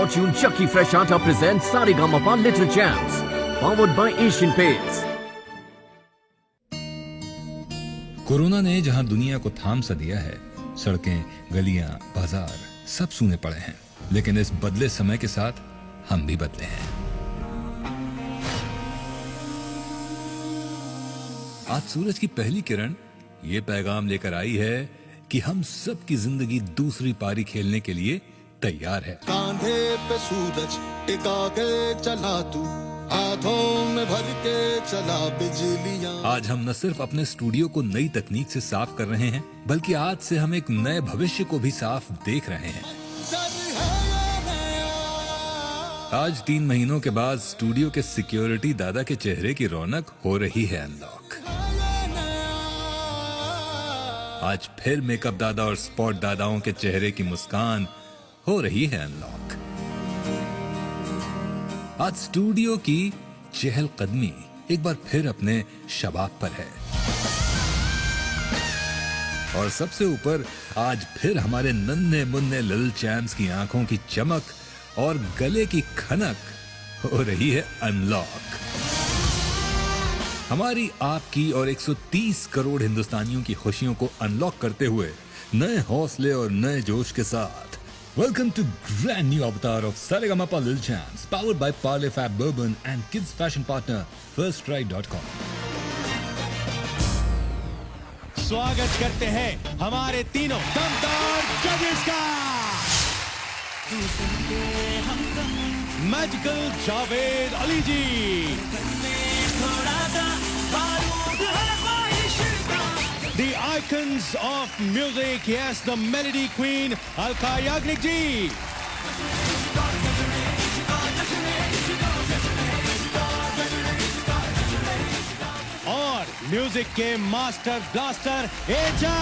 Fortune Chucky Fresh Atta presents Saregama Little Champs, powered by Asian Paints. Corona ने जहां दुनिया को थाम सा दिया है, सड़कें, गलियां, बाजार सब सूने पड़े हैं, लेकिन इस बदले समय के साथ हम भी बदले हैं। आज सूरज की पहली किरण ये पैगाम लेकर आई है कि हम सब की जिंदगी दूसरी पारी खेलने के लिए तैयार है। कांधे पे सूरज टिका के चला तू, हाथों में भर के चला बिजलियां। आज हम न सिर्फ अपने स्टूडियो को नई तकनीक से साफ कर रहे हैं, बल्कि आज से हम एक नए भविष्य को भी साफ देख रहे हैं। आज 3 महीनों के बाद स्टूडियो के सिक्योरिटी दादा के चेहरे की रौनक हो रही है अनलॉक। आज फिर मेकअप दादा और स्पॉट दादाओं के चेहरे की मुस्कान हो रही है अनलॉक। आज स्टूडियो की चहलकदमी एक बार फिर अपने शबाब पर है। और सबसे ऊपर आज फिर हमारे नन्हे मुन्ने लिटिल चैम्प्स की आंखों की चमक और गले की खनक हो रही है अनलॉक। हमारी, आपकी और 130 करोड़ हिंदुस्तानियों की खुशियों को अनलॉक करते हुए नए हौसले और नए जोश के साथ welcome to grand new avatar of Saregamapa little champs, powered by Parle fab bourbon and kids fashion partner firstride.com। स्वागत करते हैं हमारे तीनों दमदार जजेस का। Magical Javed Ali ji, the icons of music, yes, the melody queen Alka Yagnik ji, और म्यूजिक के मास्टर ब्लास्टर एजा।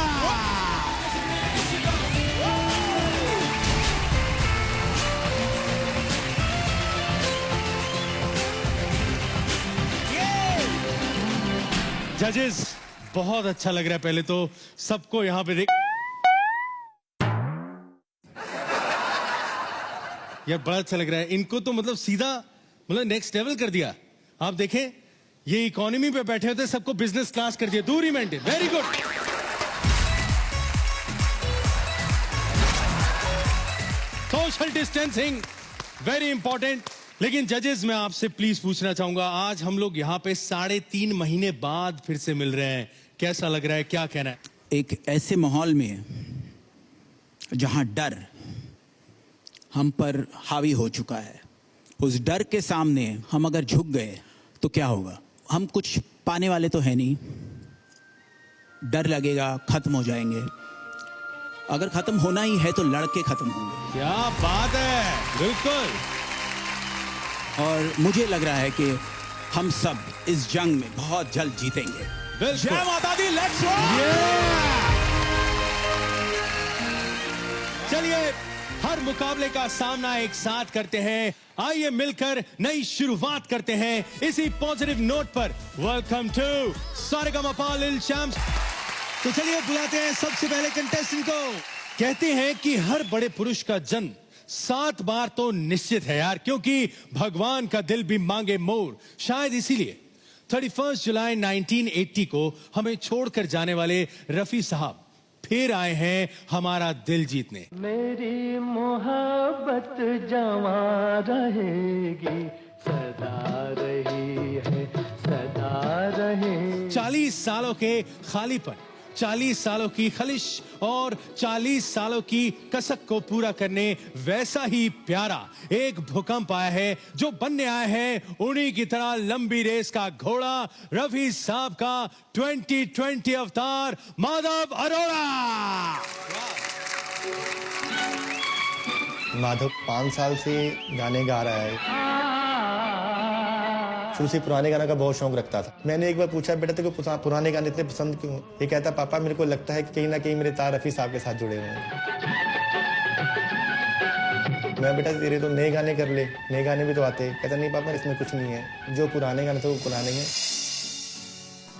जजेस, बहुत अच्छा लग रहा है। पहले तो सबको यहां पे यार बड़ा अच्छा लग रहा है। इनको तो मतलब सीधा नेक्स्ट लेवल कर दिया। आप देखें, ये इकोनॉमी पे बैठे होते, सबको बिजनेस क्लास कर दिया। दूरी maintain, very good. Social distancing very important. लेकिन जजेस, मैं आपसे प्लीज पूछना चाहूंगा, आज हम लोग यहाँ पे 3.5 महीने बाद फिर से मिल रहे हैं, कैसा लग रहा है, क्या कहना है? एक ऐसे माहौल में जहां डर हम पर हावी हो चुका है, उस डर के सामने हम अगर झुक गए तो क्या होगा? हम कुछ पाने वाले तो है नहीं, डर लगेगा, खत्म हो जाएंगे। अगर खत्म होना ही है तो लड़के खत्म होंगे। क्या बात है, बिल्कुल। और मुझे लग रहा है कि हम सब इस जंग में बहुत जल्द जीतेंगे। जय माता दी, लेट्स गो। चलिए, हर मुकाबले का सामना एक साथ करते हैं। आइए मिलकर नई शुरुआत करते हैं इसी पॉजिटिव नोट पर। Welcome to Saregamapa little champs. तो चलिए बुलाते हैं सबसे पहले कंटेस्टेंट को। कहते हैं कि हर बड़े पुरुष का जन्म 7 बार तो निश्चित है यार, क्योंकि भगवान का दिल भी मांगे मोर। शायद इसीलिए 31 जुलाई 1980 को हमें छोड़कर जाने वाले रफी साहब फिर आए हैं हमारा दिल जीतने। मेरी मोहब्बत जवां रहेगी, सदा रही है, सदा रहे। 40 सालों के खालीपन, 40 सालों की खलिश और 40 सालों की कसक को पूरा करने वैसा ही प्यारा एक भूकंप आया है, जो बनने आया है उन्हीं की तरह लंबी रेस का घोड़ा, रफी साहब का 2020 अवतार माधव अरोड़ा। माधव 5 साल से गाने गा रहा है। शुरू से पुराने गाना का बहुत शौक रखता था। मैंने एक बार पूछा, बेटा तेरे को पुराने गाने इतने पसंद क्यों? ये कहता, पापा मेरे को लगता है कि कहीं ना कहीं मेरे तार रफी साहब के साथ जुड़े हुए हैं। मैं, बेटा तेरे तो नए गाने कर ले, नए गाने भी तो आते। कहता, नहीं पापा इसमें कुछ नहीं है, जो पुराने गाने थे वो पुराने हैं।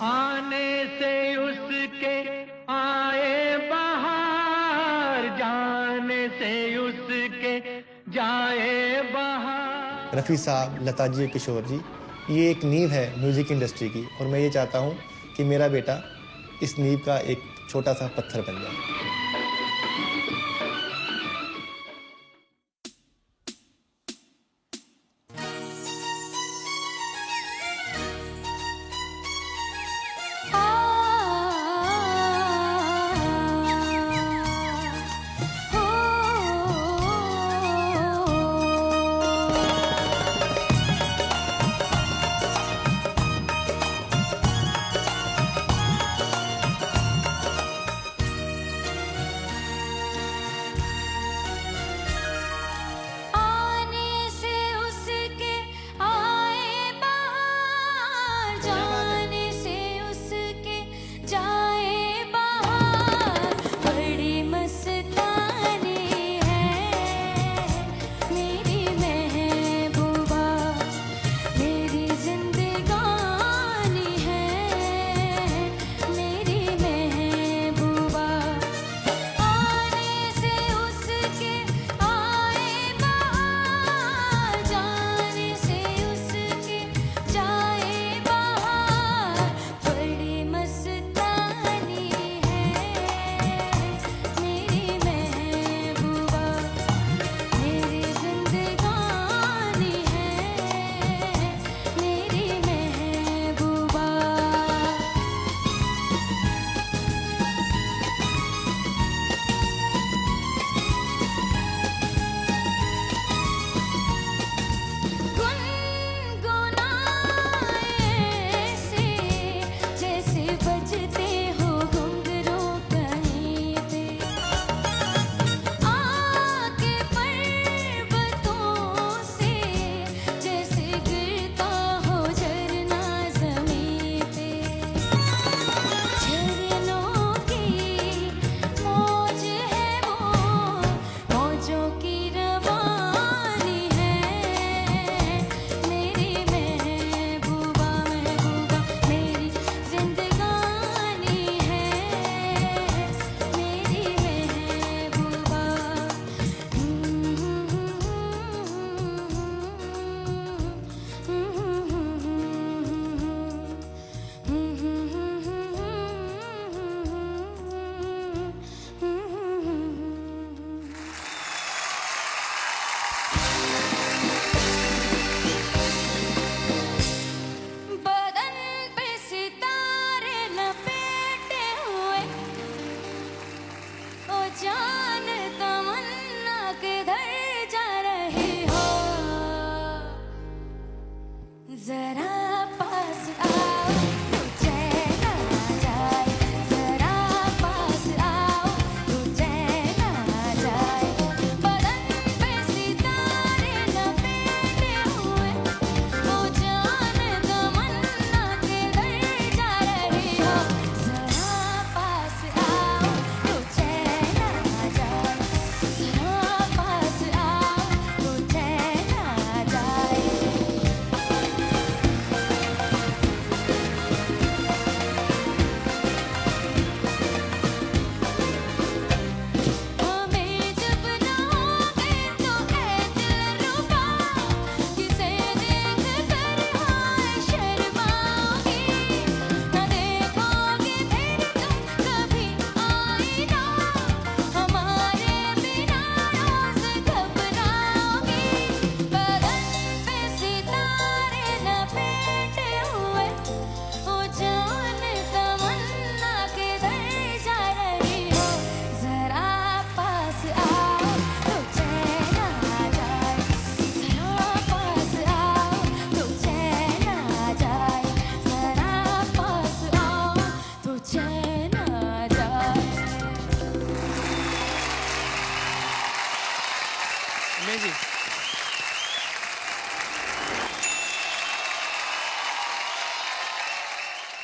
आने से उसके आए बहार, जाने से उसके जाए रफ़ी साहब, लता जी, किशोर जी, ये एक नींव है म्यूज़िक इंडस्ट्री की, और मैं ये चाहता हूँ कि मेरा बेटा इस नींव का एक छोटा सा पत्थर बन जाए।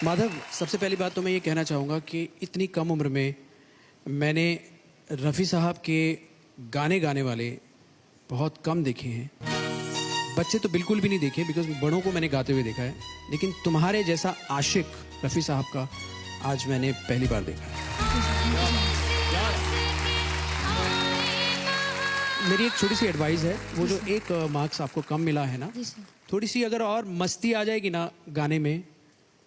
माधव, सबसे पहली बात तो मैं ये कहना चाहूँगा कि इतनी कम उम्र में मैंने रफ़ी साहब के गाने गाने वाले बहुत कम देखे हैं। बच्चे तो बिल्कुल भी नहीं देखे, बिकॉज बड़ों को मैंने गाते हुए देखा है, लेकिन तुम्हारे जैसा आशिक रफ़ी साहब का आज मैंने पहली बार देखा है। मेरी एक छोटी सी एडवाइस है, वो जो एक मार्क्स आपको कम मिला है ना, जी सर। थोड़ी सी अगर और मस्ती आ जाएगी ना गाने में,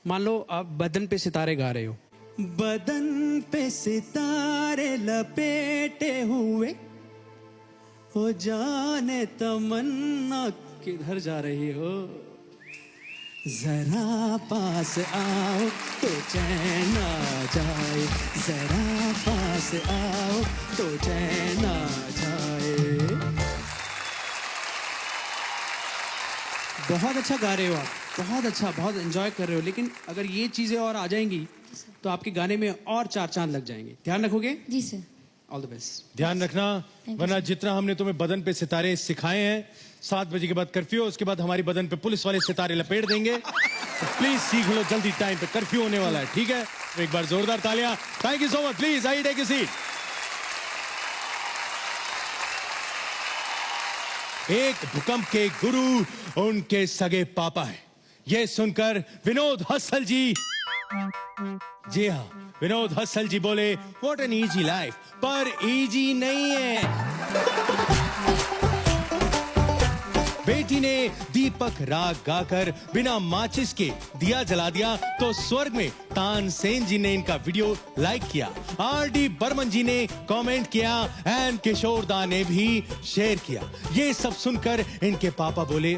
मान लो आप बदन पे सितारे गा रहे हो, बदन पे सितारे लपेटे हुए, हो जाने तमन्ना किधर जा रही हो, जरा पास आओ तो चैन आ जाए, जरा पास आओ तो चैन आ जाए। बहुत अच्छा गा रहे हो आप, बहुत अच्छा, बहुत एंजॉय कर रहे हो, लेकिन अगर ये चीजें और आ जाएंगी तो आपके गाने में और 4 चांद लग जाएंगे। ध्यान रखोगे? जी सर। All the best. ध्यान रखना, वरना जितना हमने तुम्हें बदन पे सितारे सिखाए हैं, 7 बजे के बाद कर्फ्यू, उसके बाद हमारी बदन पे पुलिस वाले सितारे लपेट देंगे। तो प्लीज सीख लो जल्दी, टाइम पे कर्फ्यू होने वाला है, ठीक है? तो एक बार जोरदार तालियां। Thank you so much. Please आइए, टेक अ सीट। एक भूकंप के गुरु उनके सगे पापा है, ये सुनकर विनोद हस्सल जी, जी हाँ, विनोद हस्सल जी बोले व्हाट एन इजी लाइफ, पर इजी नहीं है। बेटी ने दीपक राग गाकर बिना माचिस के दिया जला दिया तो स्वर्ग में तानसेन जी ने इनका वीडियो लाइक किया, आरडी बर्मन जी ने कमेंट किया एंड किशोर दा ने भी शेयर किया। ये सब सुनकर इनके पापा बोले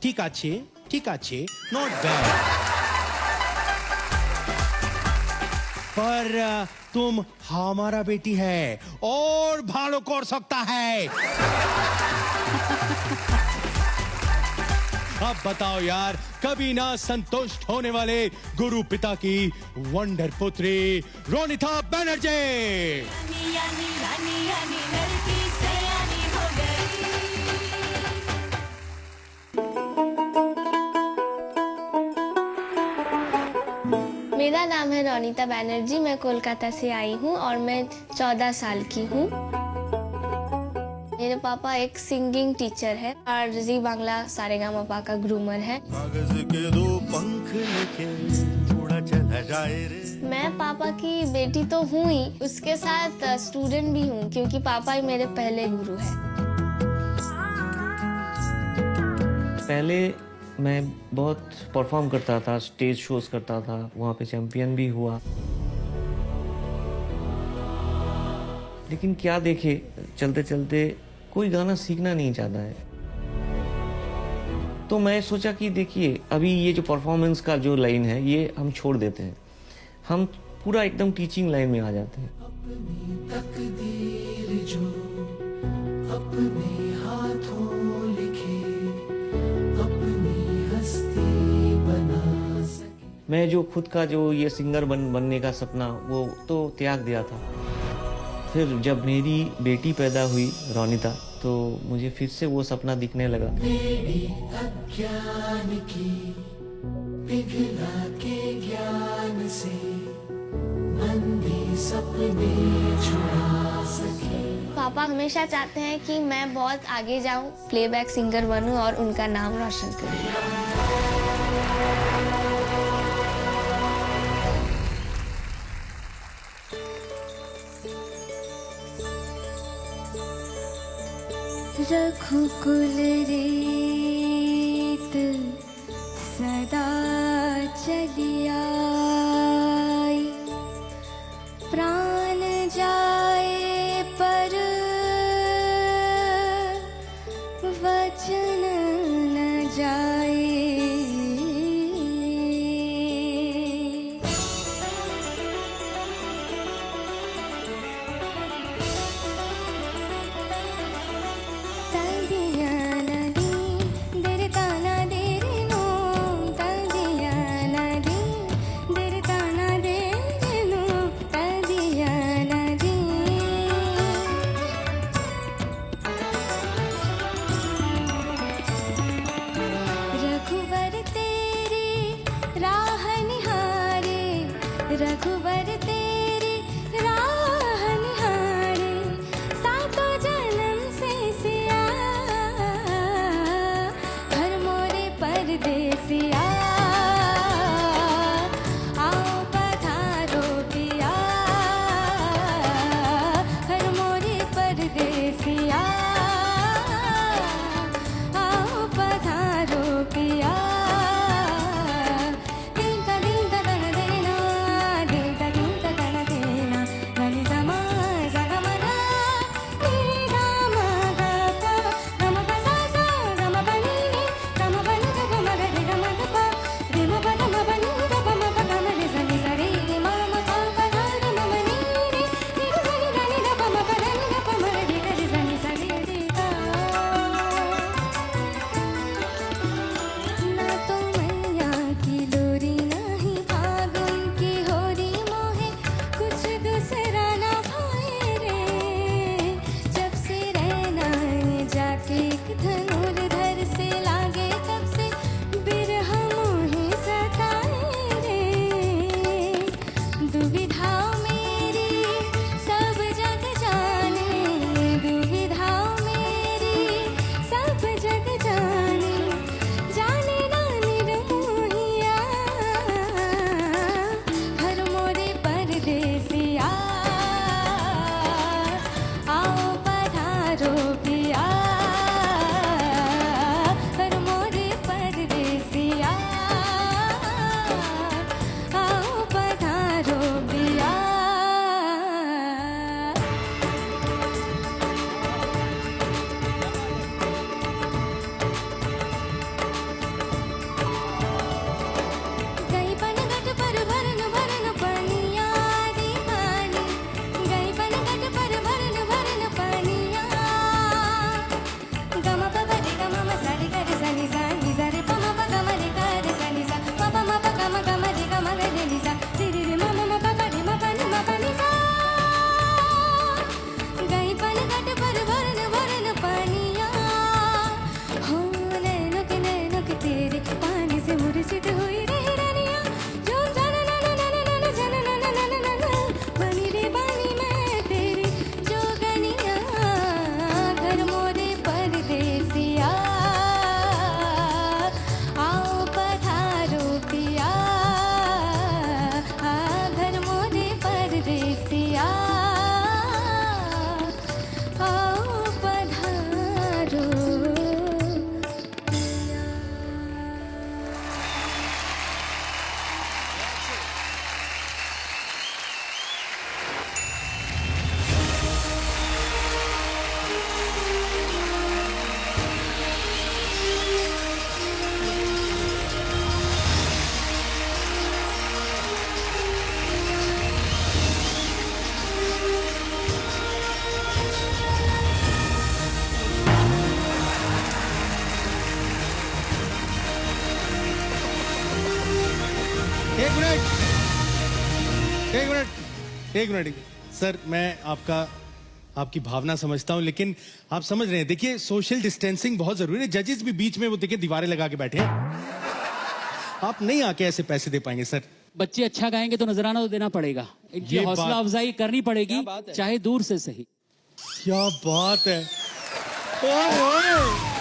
ठीक अच्छे, नॉट बैड, पर तुम हमारा बेटी है और भालो कर सकता है। अब बताओ यार, कभी ना संतुष्ट होने वाले गुरु पिता की वंडर पुत्री रोनिता बनर्जी। मेरा नाम है रोनिता बनर्जी, मैं कोलकाता से आई हूँ और मैं 14 साल की हूँ। मेरे पापा एक सिंगिंग टीचर है और जी बांग्ला सारेगामापा का ग्रूमर है। कागज के 2 पंख लेके थोड़ा चला जाए रे। मैं पापा की बेटी तो हूँ ही, उसके साथ स्टूडेंट भी हूँ, क्योंकि पापा ही मेरे पहले गुरु हैं। पहले मैं बहुत परफॉर्म करता था, स्टेज शोज करता था, वहाँ पे चैंपियन भी हुआ। लेकिन क्या देखे, चलते चलते कोई गाना सीखना नहीं चाहता है। तो मैं सोचा कि देखिए, अभी ये जो परफॉर्मेंस का जो लाइन है ये हम छोड़ देते हैं, हम पूरा एकदम टीचिंग लाइन में आ जाते हैं। अपनी तकदीर जो अपने हाथों लिखे, अपनी हस्ती बना सके। मैं जो खुद का जो ये सिंगर बनने का सपना, वो तो त्याग दिया था। फिर जब मेरी बेटी पैदा हुई रोनिता, तो मुझे फिर से वो सपना दिखने लगा। मेरी अज्ञान की पिघला के ज्ञान से मंदी सपने छुड़ा सके। पापा हमेशा चाहते हैं कि मैं बहुत आगे जाऊं, प्लेबैक सिंगर बनूं और उनका नाम रोशन करूं। रघुकुल रीत सदा चली आई, प्राण जाए पर वचन न जाए। पधारो पिया घर मोरे परदेसिया आओ पधारो पिया गई पनघट पर भरन भरन पनिया दी पानी गई पनघट पर भरन भरन पनिया गम पप रे गम म सारी कर सनी सा नि सा रे पम प गम रे कर सनी सा प प म प गम गम रे गम रे नि सा रि रि रि म म प प रे म प नि सा गई पनघट पर भरन भरन पनिया हो नैनो के तेरे पानी से मुरझित हुई रह रनिया जो जन नन नन नन जन नन नन नन बनी रे बानी मैं तेरी जोगनिया घर मोरे परदेसिया आओ पधारो पिया घर मोरे परदेसिया आओ पधारो एक मिनट सर, मैं आपकी भावना समझता हूं, लेकिन आप समझ रहे हैं, देखिए सोशल डिस्टेंसिंग बहुत जरूरी है। जजेस भी बीच में वो देखिए दीवारें लगा के बैठे हैं। आप नहीं आके ऐसे पैसे दे पाएंगे सर। बच्चे अच्छा गाएंगे तो नजराना तो देना पड़ेगा, इनकी ये हौसला बात- अफजाई करनी पड़ेगी, चाहे दूर से सही। क्या बात है। ओए ओए।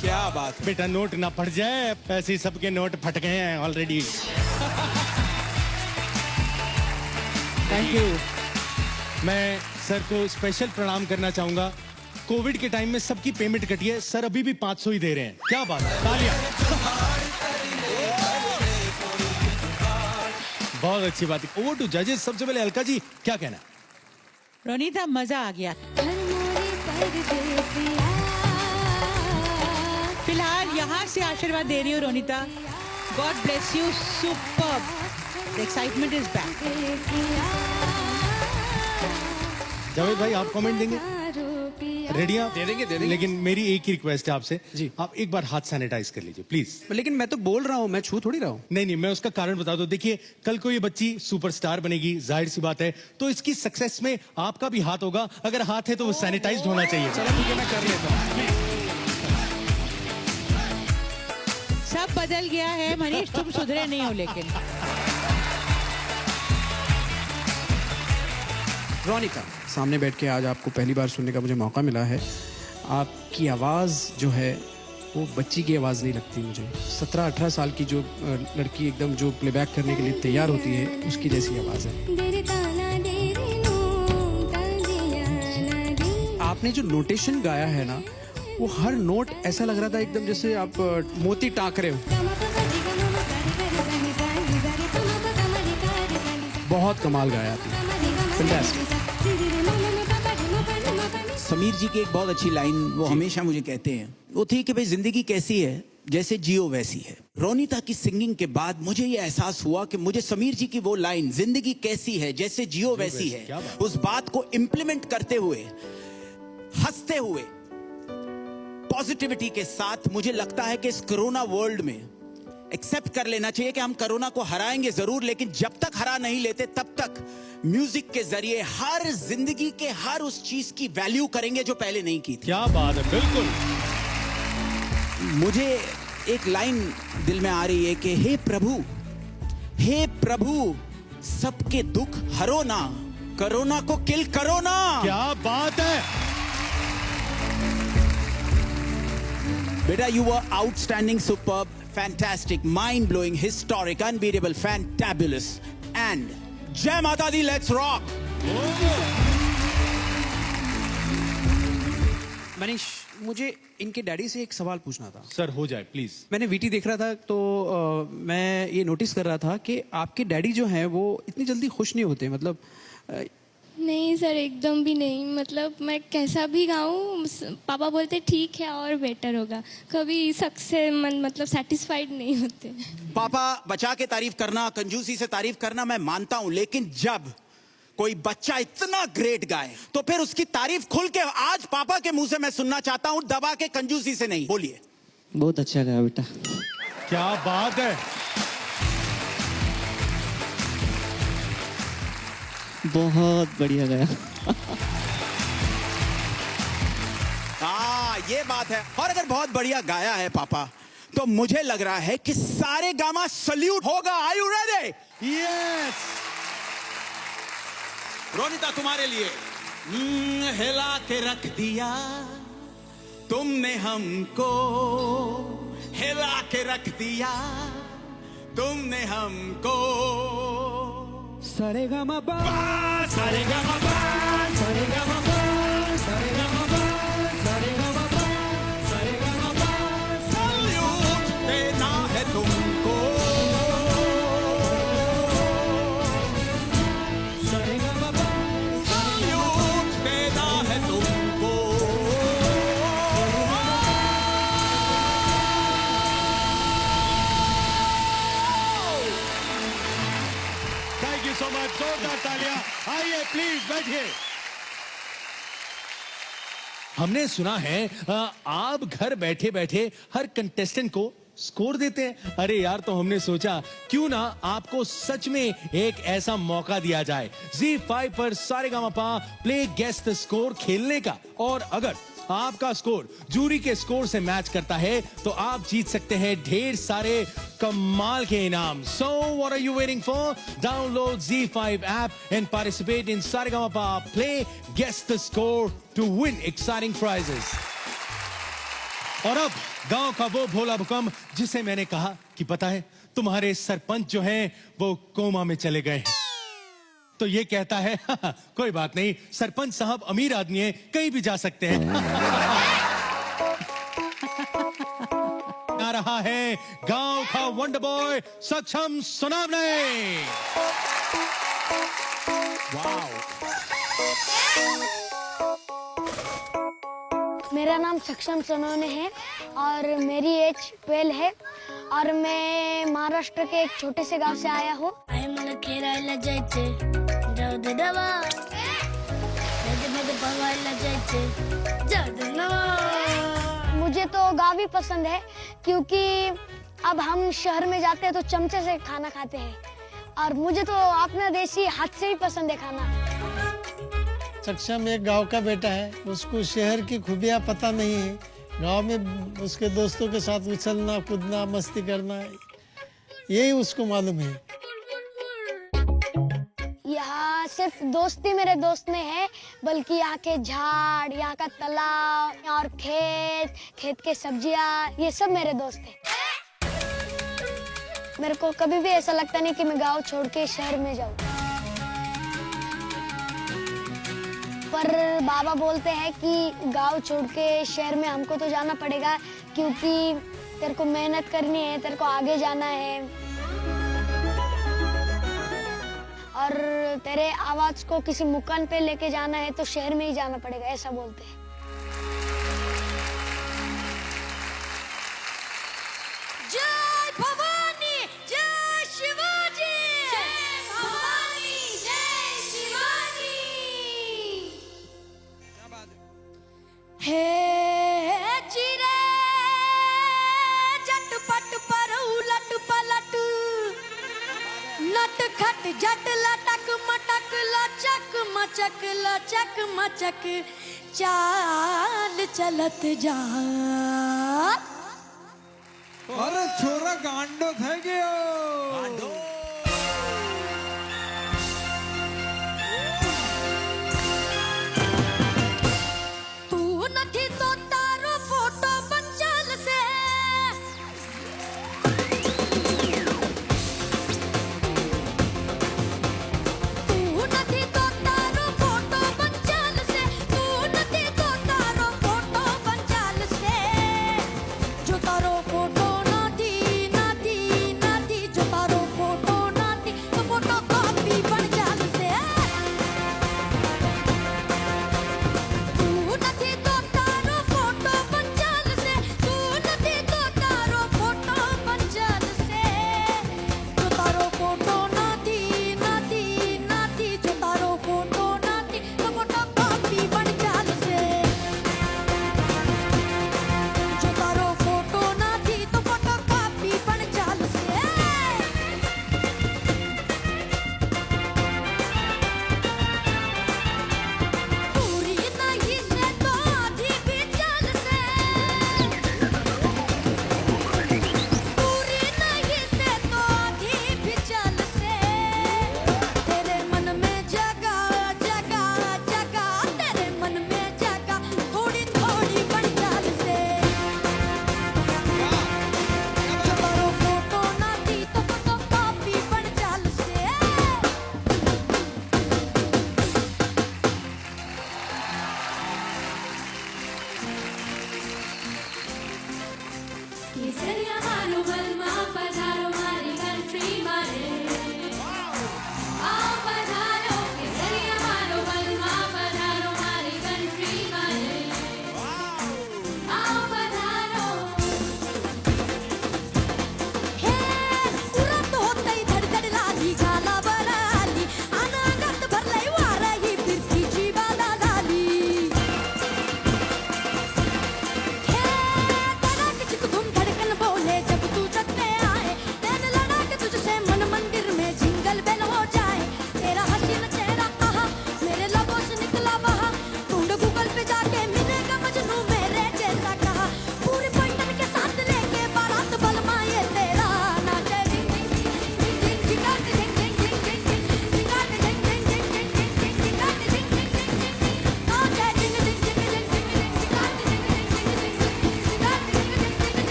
क्या बात। बेटा नोट ना फट जाए, पैसे सबके नोट फट गए हैं ऑलरेडी। Thank you. मैं सर को स्पेशल प्रणाम करना चाहूंगा। कोविड के टाइम में सबकी पेमेंट कटी है, सर अभी भी 500 ही दे रहे हैं। क्या बात है, तालियां। बहुत अच्छी बात है। ओवर टू जजेस। सबसे पहले अलका जी, क्या कहना है? रोनीता, मजा आ गया। फिलहाल यहाँ से आशीर्वाद दे रही हूँ Ronita. God bless you, superb. The excitement is back. Javed भाई, आप कमेंट देंगे? रेडी आप? दे देंगे। लेकिन मेरी एक ही रिक्वेस्ट है आपसे जी, आप एक बार हाथ सैनिटाइज कर लीजिए प्लीज। लेकिन मैं तो बोल रहा हूँ, मैं छू थोड़ी रहा हूँ। नहीं, मैं उसका कारण बता दूं। देखिए, कल को ये बच्ची सुपरस्टार बनेगी, जाहिर सी बात है, तो इसकी सक्सेस में आपका भी हाथ होगा। अगर हाथ है तो वो सैनिटाइज होना चाहिए। चलो ठीक है, मैं कर लेता हूँ। सब बदल गया है मनीष, तुम सुधरे नहीं हो। लेकिन रोनिका, सामने बैठ के आज आपको पहली बार सुनने का मुझे मौका मिला है। आपकी आवाज़ जो है वो बच्ची की आवाज़ नहीं लगती मुझे। 17-18 साल की जो लड़की एकदम जो प्लेबैक करने के लिए तैयार होती है, उसकी जैसी आवाज़ है। आपने जो नोटेशन गाया है ना, वो हर नोट ऐसा लग रहा था एकदम जैसे आप मोती टाँक रहे हो। बहुत कमाल गाया आपने। फैंटास्टिक। समीर जी की एक बहुत अच्छी लाइन वो हमेशा मुझे कहते हैं, वो थी कि भाई जिंदगी कैसी है, जैसे जियो वैसी है। रोनीता की सिंगिंग के बाद मुझे ये एहसास हुआ कि मुझे समीर जी की वो लाइन, जिंदगी कैसी है जैसे जियो वैसी है, उस बात को इम्प्लीमेंट करते हुए, हंसते हुए, पॉजिटिविटी के साथ, मुझे लगता है कि इस कोरोना वर्ल्ड में एक्सेप्ट कर लेना चाहिए कि हम कोरोना को हराएंगे जरूर, लेकिन जब तक हरा नहीं लेते तब तक म्यूजिक के जरिए हर जिंदगी के हर उस चीज की वैल्यू करेंगे जो पहले नहीं की थी। क्या बात है, बिल्कुल। मुझे एक लाइन दिल में आ रही है कि हे प्रभु सबके दुख हरो ना, कोरोना को किल करो ना। क्या बात है बेटा, you were outstanding, superb, fantastic, mind-blowing, historic, unbeatable, fantabulous, and जय माता दी, लेट्स रॉक। मनीष, मुझे इनके डैडी से एक सवाल पूछना था। सर हो जाए प्लीज। मैंने वीटी देख रहा था तो मैं ये नोटिस कर रहा था कि आपके डैडी जो हैं वो इतनी जल्दी खुश नहीं होते, मतलब नहीं सर, एकदम भी नहीं। मतलब मैं कैसा भी गाऊँ पापा बोलते ठीक है और बेटर होगा, कभी सक्सेस मतलब सेटिस्फाइड नहीं होते। पापा बचा के तारीफ करना, कंजूसी से तारीफ करना मैं मानता हूं, लेकिन जब कोई बच्चा इतना ग्रेट गाए तो फिर उसकी तारीफ खुल के आज पापा के मुंह से मैं सुनना चाहता हूं, दबा के कंजूसी से नहीं। बोलिए। बहुत अच्छा गाया बेटा। क्या बात है। बहुत बढ़िया गाया। हाँ, ये बात है। और अगर बहुत बढ़िया गाया है पापा, तो मुझे लग रहा है कि सारे गामा सल्यूट होगा। Are you ready? Yes. Ronita तुम्हारे लिए। हिला के रख दिया तुमने हमको, हिला के रख दिया तुमने हमको। सारेगामापा सारेगामापा सारेगामापा सारेगामापा सारेगामापा सारेगामापा सल्यूट देना है तुमको। सारेगामापा सल्यूट देना है तुमको। Thank you so much. जोरदार तालियां। आइए प्लीज बैठिए। हमने सुना है आप घर बैठे बैठे हर कंटेस्टेंट को स्कोर देते हैं। अरे यार, तो हमने सोचा क्यों ना आपको सच में एक ऐसा मौका दिया जाए ZEE5 पर Saregamapa play guess the score खेलने का। और अगर आपका स्कोर जूरी के स्कोर से मैच करता है तो आप जीत सकते हैं ढेर सारे कमाल के इनाम। So what are you waiting for? Download ZEE5 app and participate in Saregama Play Guess the Score to win exciting prizes. और अब गांव का वो भोला भूकंप जिसे मैंने कहा कि पता है तुम्हारे सरपंच जो हैं वो कोमा में चले गए हैं। तो ये कहता है कोई बात नहीं, सरपंच साहब अमीर आदमी है, कहीं भी जा सकते हैं। आ रहा है गांव का वंडर बॉय सक्षम सोनावने। मेरा नाम सक्षम सोनवणे है और मेरी एज 12 है और मैं महाराष्ट्र के एक छोटे से गांव से आया हूँ। मुझे तो गाँव भी पसंद है क्योंकि अब हम शहर में जाते हैं तो चमचे से खाना खाते हैं और मुझे तो अपना देसी हाथ से ही पसंद है खाना। सक्षम एक गांव का बेटा है, उसको शहर की खूबियां पता नहीं है। गांव में उसके दोस्तों के साथ उछलना कूदना मस्ती करना यही उसको मालूम है। यहाँ सिर्फ दोस्ती मेरे दोस्त में है, बल्कि यहाँ के झाड़, यहाँ का तालाब और खेत के सब्जियाँ, ये सब मेरे दोस्त हैं। मेरे को कभी भी ऐसा लगता नहीं कि मैं गांव छोड़ के शहर में जाऊँ। पर बाबा बोलते हैं कि गांव छोड़ के शहर में हमको तो जाना पड़ेगा क्योंकि तेरे को मेहनत करनी है, तेरे को आगे जाना है और तेरे आवाज को किसी मुकाम पे लेके जाना है तो शहर में ही जाना पड़ेगा, ऐसा बोलते हैं। जय भवानी जय शिवाजी, जय भवानी जय शिवाजी। हे चिरे झटपट पर उलट पलट, नट खट झट लटक मटक लचक मचक लचक मचक, चाल चलत जा। अरे छोरा गांडो थे गयो। तू नथी तो तारो फोटो बंचल से,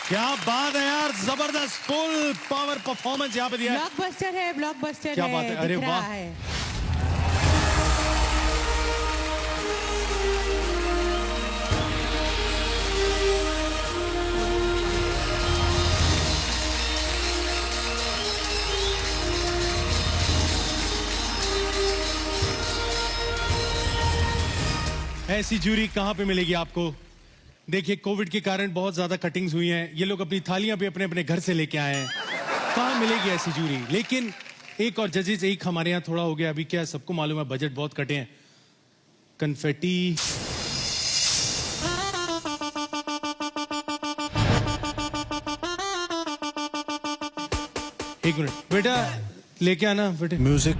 क्या बात है यार, जबरदस्त फुल पावर परफॉर्मेंस यहाँ पे दिया है। ब्लॉकबस्टर है, ब्लॉकबस्टर क्या है, बात है, अरे दिख रहा वाह। है। ऐसी जूरी कहां पे मिलेगी आपको? देखिए, कोविड के कारण बहुत ज्यादा कटिंग्स हुई हैं, ये लोग अपनी थालियां भी अपने अपने घर से लेके आए हैं, कहां मिलेगी ऐसी जूरी? लेकिन एक और जजेस, एक हमारे यहाँ थोड़ा हो गया, अभी क्या सबको मालूम है बजट बहुत कटे हैं। कन्फेटी, एक मिनट बेटा, लेके आना बेटे म्यूजिक।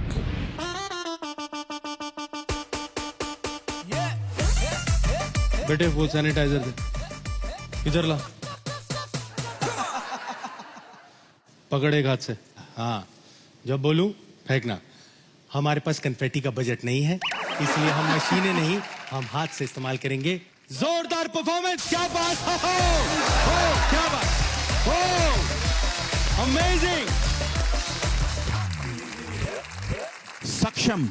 बेटे वो सैनिटाइजर दे, इधर ला, पकड़े हाथ से। हाँ, जब बोलूं फेंकना। हमारे पास कन्फेटी का बजट नहीं है, इसलिए हम मशीनें नहीं, हम हाथ से इस्तेमाल करेंगे। जोरदार परफॉर्मेंस, क्या बात हो, क्या बात हो, अमेजिंग। सक्षम,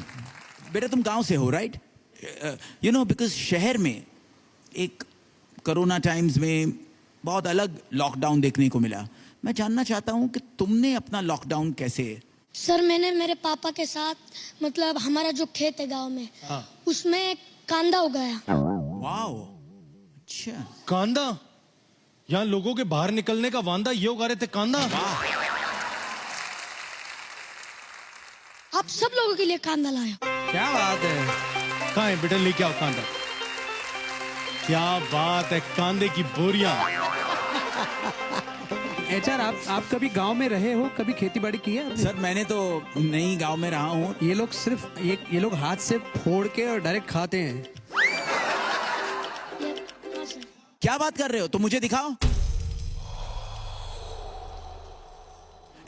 बेटा तुम गांव से हो, राइट? यू नो, बिकॉज शहर में एक कोरोना टाइम्स में बहुत अलग लॉकडाउन देखने को मिला। मैं जानना चाहता हूं कि तुमने अपना लॉकडाउन कैसे? सर मैंने मेरे पापा के साथ, मतलब हमारा जो खेत है गांव में, उसमें कांदा उगाया। वाओ, अच्छा। कांदा? यहाँ लोगों के बाहर निकलने का वांदा, ये उगा रहे थे कांदा? आप सब लोगों के लिए कांदा लाया। क्या बात है, कहाँ है बेटा, लेके आओ कांदा। क्या बात है, कांदे की बोरियां। एचआर, आप कभी गांव में रहे हो, कभी खेती बाड़ी की है? सर मैंने तो नहीं गांव में रहा हूँ। ये लोग सिर्फ ये लोग हाथ से फोड़ के और डायरेक्ट खाते हैं। क्या बात कर रहे हो, तो मुझे दिखाओ।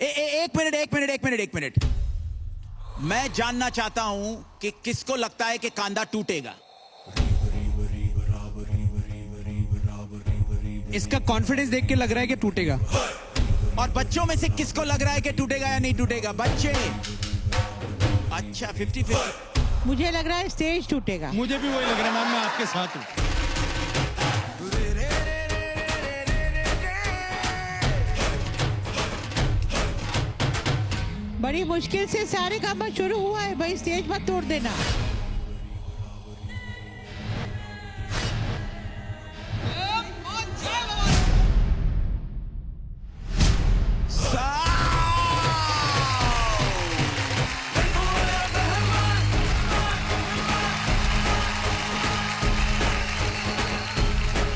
एक मिनट। मैं जानना चाहता हूं कि किसको लगता है कि कांदा टूटेगा? इसका कॉन्फिडेंस देख के लग रहा है कि टूटेगा। और बच्चों में से किसको लग रहा है कि टूटेगा या नहीं टूटेगा? बच्चे, अच्छा 50-50। मुझे लग रहा है स्टेज टूटेगा। मुझे भी वही लग रहा है मैम, मैं आपके साथ हूँ। बड़ी मुश्किल से सारे काम शुरू हुआ है भाई, स्टेज मत तोड़ देना।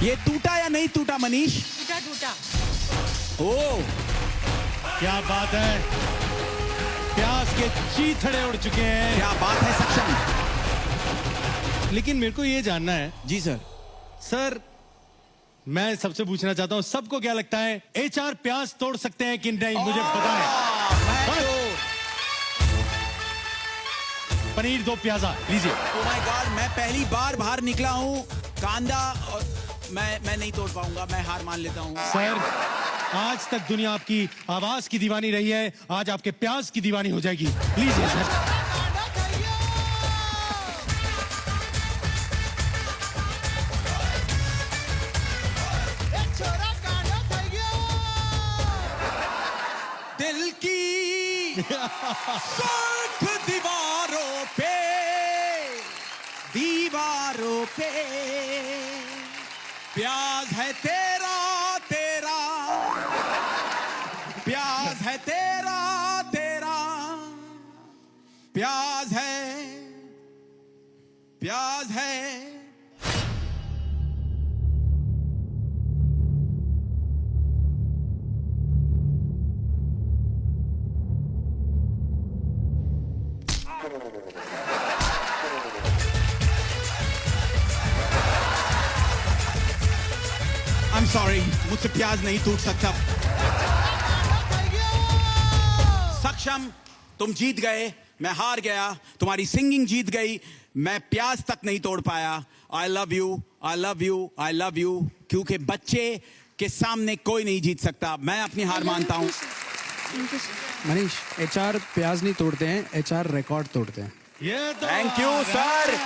ये टूटा या नहीं टूटा मनीष? टूटा। ओ, क्या बात है, प्याज के चीथड़े उड़ चुके हैं। क्या बात है सक्षम। लेकिन मेरे को ये जानना है। जी सर। सर मैं सबसे पूछना चाहता हूँ, सबको क्या लगता है एचआर प्याज तोड़ सकते हैं कि नहीं? मुझे बताएं। पनीर 2 प्याजा लीजिए। ओह माय गॉड, मैं पहली बार बाहर निकला हूँ, कांदा और मैं नहीं तोड़ पाऊंगा, मैं हार मान लेता हूँ। सर आज तक दुनिया आपकी आवाज की दीवानी रही है, आज आपके प्याज की दीवानी हो जाएगी। लीजिए सर। दिल की सुर्ख दीवारों पे प्याज है तेरा, प्याज है तेरा, प्याज है। I'm sorry, मुझसे प्याज नहीं टूट सकता। सक्षम, तुम जीत गए, मैं हार गया, तुम्हारी सिंगिंग जीत गई, मैं प्याज तक नहीं तोड़ पाया। I love you, I love you, I love you, क्योंकि बच्चे के सामने कोई नहीं जीत सकता। मैं अपनी हार मानता हूं। मनीष, HR प्याज नहीं तोड़ते हैं, HR रिकॉर्ड तोड़ते हैं। Thank you sir.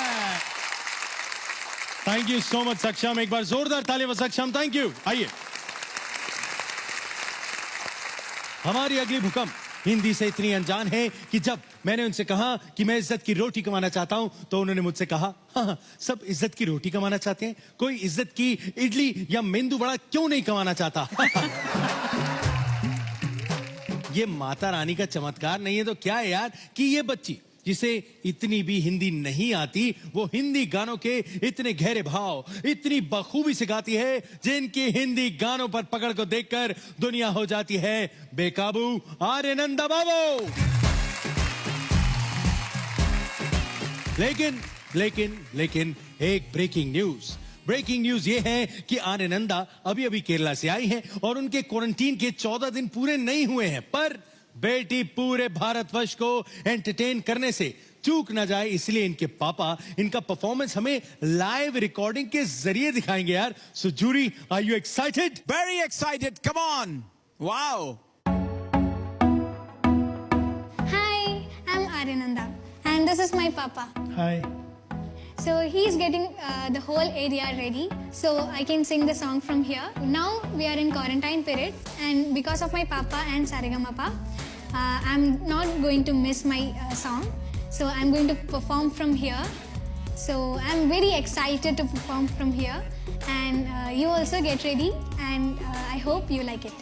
Thank you so much सक्षम। एक बार जोरदार ताली बजा सक्षम। Thank you. आइए, हमारी अगली भूकंप हिंदी से इतनी अनजान है कि जब मैंने उनसे कहा कि मैं इज्जत की रोटी कमाना चाहता हूं तो उन्होंने मुझसे कहा, हाँ, सब इज्जत की रोटी कमाना चाहते हैं, कोई इज्जत की इडली या मेंदू वड़ा क्यों नहीं कमाना चाहता? ये माता रानी का चमत्कार नहीं है तो क्या है यार कि ये बच्ची जिसे इतनी भी हिंदी नहीं आती, वो हिंदी गानों के इतने गहरे भाव इतनी बखूबी से गाती है जिनकी हिंदी गानों पर पकड़ को देखकर दुनिया हो जाती है बेकाबू। आर्यनंदा बाबू। लेकिन एक ब्रेकिंग न्यूज ये है कि आर्यनंदा अभी अभी केरला से आई हैं और उनके क्वारंटीन के 14 दिन पूरे नहीं हुए हैं, पर बेटी पूरे भारतवर्ष को एंटरटेन करने से चूक ना जाए इसलिए इनके पापा इनका परफॉर्मेंस हमें लाइव रिकॉर्डिंग के जरिए दिखाएंगे यार। So jury, are you excited? Very excited, come on. Wow. Hi, I'm Aryananda and this is my papa. Hi. So he's getting the whole area ready so I can sing the song from here. Now we are in quarantine period and because of my papa and Saregama, I'm not going to miss my song. So I'm going to perform from here. So I'm very excited to perform from here and you also get ready and I hope you like it.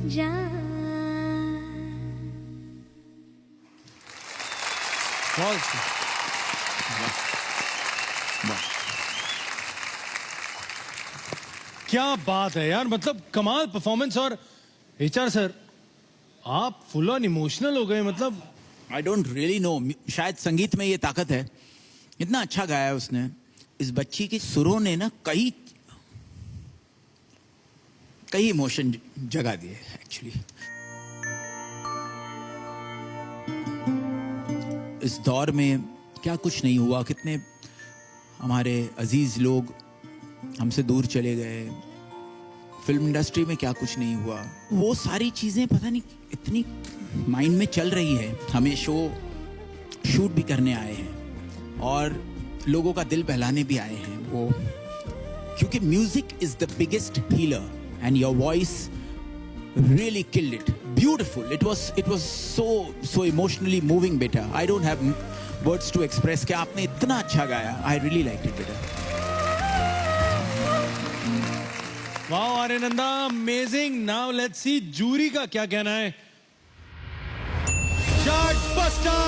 जान। क्या बात है यार, मतलब कमाल performance. और HR sir, आप full on emotional हो गए। मतलब आई डोंट रियली नो, शायद संगीत में ये ताकत है। इतना अच्छा गाया उसने। इस बच्ची की सुरों ने ना कई इमोशन जगा दिए एक्चुअली। इस दौर में क्या कुछ नहीं हुआ, कितने हमारे अजीज लोग हमसे दूर चले गए, फिल्म इंडस्ट्री में क्या कुछ नहीं हुआ, वो सारी चीजें पता नहीं इतनी माइंड में चल रही है। हमें शूट भी करने आए हैं और लोगों का दिल बहलाने भी आए हैं वो, क्योंकि music is the biggest healer and your voice really killed it. Beautiful. It was so emotionally moving, beta. I don't have words to express कि आपने इतना अच्छा गाया. I really liked it, beta. Wow, Aryananda, amazing. Now let's see jury का क्या कहना है. Chartbuster.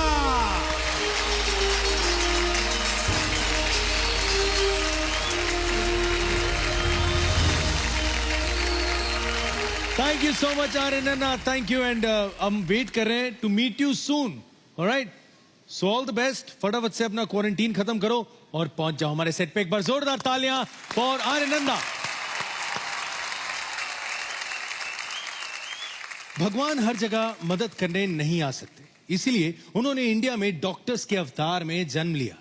Thank you so much, Aryananda. Thank you, and हम वेट कर रहे हैं to meet you soon. All right. So all the best. फटाफट से अपना क्वारंटीन खत्म करो और पहुंच जाओ हमारे सेट पे. एक बार जोरदार तालियां for Aryananda. भगवान हर जगह मदद करने नहीं आ सकते, इसीलिए उन्होंने इंडिया में डॉक्टर्स के अवतार में जन्म लिया.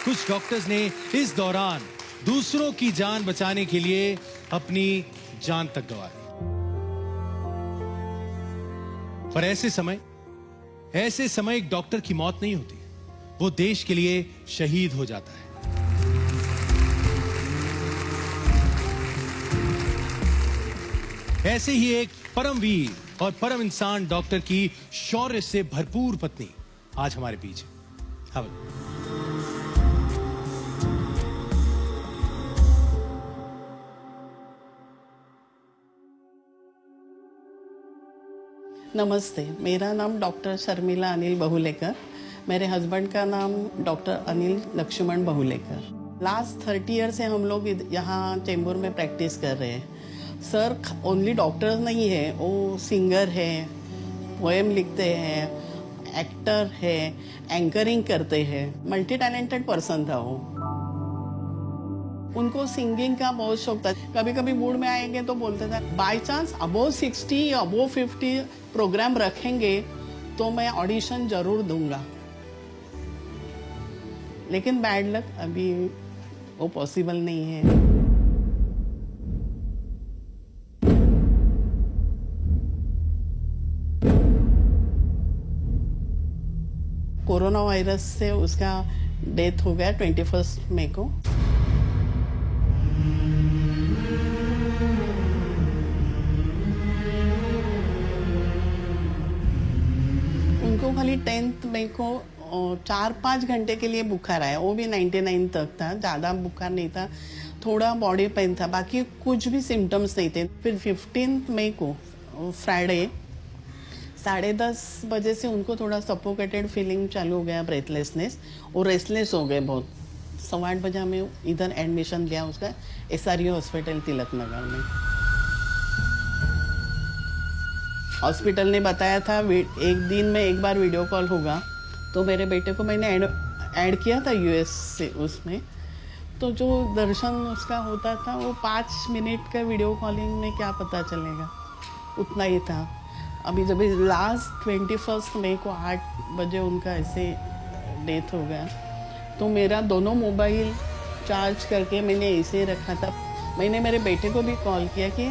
कुछ डॉक्टर्स ने इस दौरान दूसरों की जान बचाने के लिए अपनी जान तक गंवा दी. पर ऐसे समय एक डॉक्टर की मौत नहीं होती, वो देश के लिए शहीद हो जाता है. ऐसे ही एक परमवीर और परम इंसान डॉक्टर की शौर्य से भरपूर पत्नी आज हमारे बीच है. नमस्ते, मेरा नाम डॉक्टर शर्मिला अनिल बहुलेकर, मेरे हस्बैंड का नाम doctor Anil Laxman Bahulekar. Last 30 year से हम लोग यहाँ चेंबूर में प्रैक्टिस कर रहे हैं. सर ओनली डॉक्टर नहीं है, वो सिंगर है, पोएम लिखते हैं, एक्टर है, एंकरिंग करते हैं, मल्टी टैलेंटेड पर्सन था वो. उनको सिंगिंग का बहुत शौक था. कभी कभी मूड में आएंगे तो बोलते थे बाय चांस अबोव 60 या अबोव 50 प्रोग्राम रखेंगे तो मैं ऑडिशन जरूर दूंगा. लेकिन बैड लक, अभी वो पॉसिबल नहीं है. कोरोना वायरस से उसका डेथ हो गया 21 मई को. उनको खाली 10 मई को 4-5 घंटे के लिए बुखार आया, वो भी 99 तक था. ज़्यादा बुखार नहीं था, थोड़ा बॉडी पेन था, बाकी कुछ भी सिम्टम्स नहीं थे. फिर 15 मई को फ्राइडे 10:30 बजे से उनको थोड़ा सफोकेटेड फीलिंग चालू हो गया, ब्रेथलेसनेस, और रेस्टलेस हो गए बहुत. 8:15 बजे हमें इधर एडमिशन दिया उसका SRU हॉस्पिटल तिलक नगर में. हॉस्पिटल ने बताया था एक दिन में एक बार वीडियो कॉल होगा, तो मेरे बेटे को मैंने ऐड किया था US से उसमें. तो जो दर्शन उसका होता था वो 5 मिनट का वीडियो कॉलिंग में क्या पता चलेगा, उतना ही था. अभी जब लास्ट 21 मई को 8 बजे उनका ऐसे डेथ हो गया, तो मेरा दोनों मोबाइल चार्ज करके मैंने ऐसे रखा था. मैंने मेरे बेटे को भी कॉल किया कि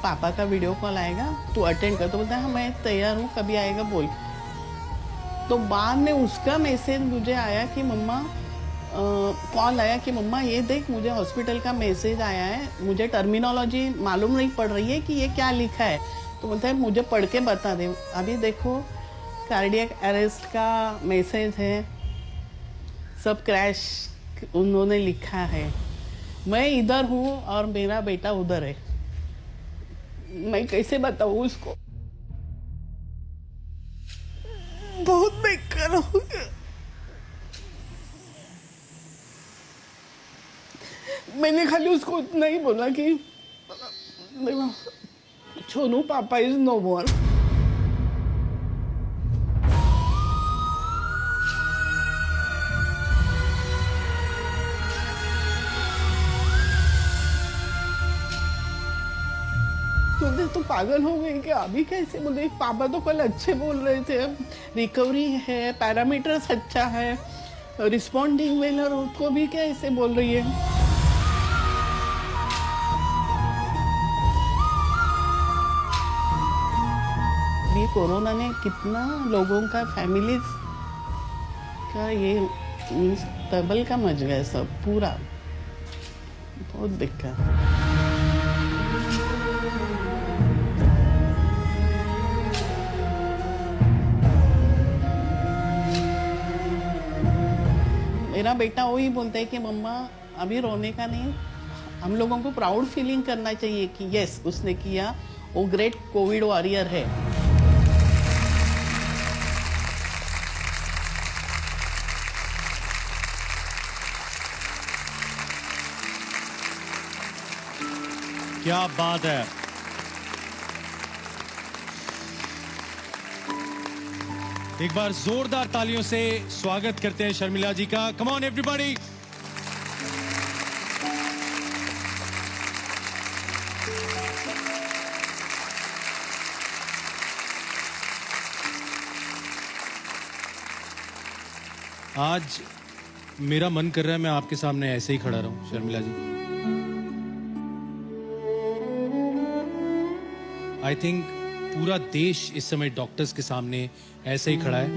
पापा का वीडियो कॉल आएगा, तू अटेंड कर. तो बोलता है हाँ मैं तैयार हूँ, कभी आएगा बोल. तो बाद में उसका मैसेज मुझे आया कि मम्मा, कॉल आया कि मम्मा ये देख मुझे हॉस्पिटल का मैसेज आया है, मुझे टर्मिनोलॉजी मालूम नहीं पड़ रही है कि ये क्या लिखा है. तो बोलता है मुझे पढ़ के बता दे. अभी देखो कार्डियक अरेस्ट का मैसेज है, सब क्रैश उन्होंने लिखा है. मैं इधर हूँ और मेरा बेटा उधर है. मैं कैसे बताऊँ उसको, बहुत बेकार हो गया। मैंने खाली उसको इतना ही बोला कि छोनू पापा इज नो मोर। तो पागल हो गई कि अभी कैसे बोले, पापा तो कल अच्छे बोल रहे थे, रिकवरी है, पैरामीटर्स अच्छा है, रिस्पॉन्डिंग वेल, और उसको भी कैसे बोल रही है। ये कोरोना ने कितना लोगों का, फैमिलीज का ये मीन्स तबल का मच गया सब पूरा, बहुत दिक्कत। मेरा बेटा वही बोलता है कि मम्मा अभी रोने का नहीं, हम लोगों को प्राउड फीलिंग करना चाहिए कि यस उसने किया, वो ग्रेट कोविड वॉरियर है। क्या बात है। एक बार जोरदार तालियों से स्वागत करते हैं शर्मिला जी का। Come on everybody. आज मेरा मन कर रहा है मैं आपके सामने ऐसे ही खड़ा रहूं शर्मिला जी। आई थिंक पूरा देश इस समय डॉक्टर्स के सामने ऐसे ही खड़ा है।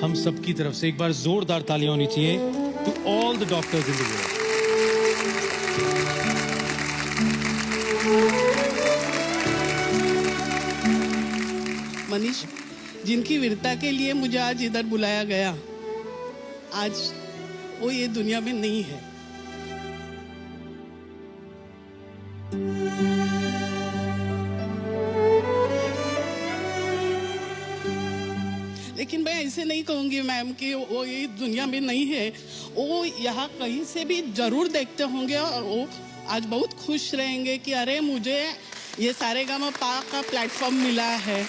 हम सबकी तरफ से एक बार जोरदार तालियां होनी चाहिए to all the doctors in the world. Manish, जिनकी वीरता के लिए मुझे आज इधर बुलाया गया, आज वो ये दुनिया में नहीं है। लेकिन मैं ऐसे नहीं कहूंगी मैम कि वो ये दुनिया में नहीं है, वो यहाँ कहीं से भी जरूर देखते होंगे और वो आज बहुत खुश रहेंगे कि अरे मुझे ये सारेगामापा का प्लेटफॉर्म मिला है।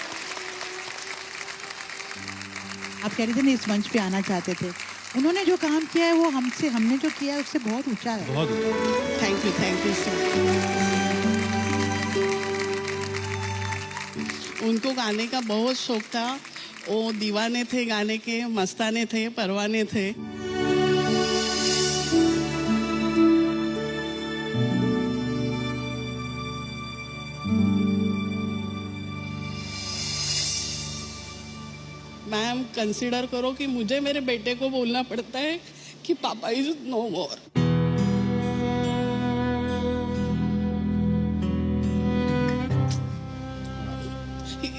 आप कह रहे थे ना इस मंच पे आना चाहते थे, उन्होंने जो काम किया है वो हमने जो किया है उससे बहुत ऊंचा है। बहुत थैंक यू सर। उनको गाने का बहुत शौक था, वो दीवाने थे गाने के, मस्ताने थे, परवाने थे। मैम कंसीडर करो कि मुझे मेरे बेटे को बोलना पड़ता है कि पापा इज नो मोर।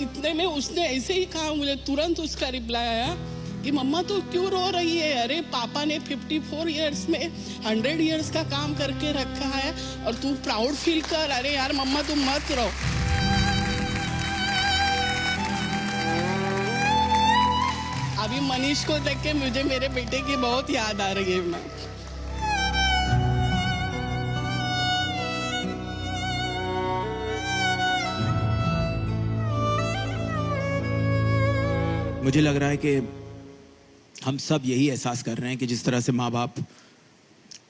इतने में उसने ऐसे ही कहा, मुझे तुरंत उसका रिप्लाई आया कि मम्मा तो क्यों रो रही है, अरे पापा ने 54 इयर्स में 100 इयर्स का काम करके रखा है और तू प्राउड फील कर। अरे यार मम्मा तुम मत रो। अभी मनीष को देख के मुझे मेरे बेटे की बहुत याद आ रही है मैम। मुझे लग रहा है कि हम सब यही एहसास कर रहे हैं कि जिस तरह से माँ बाप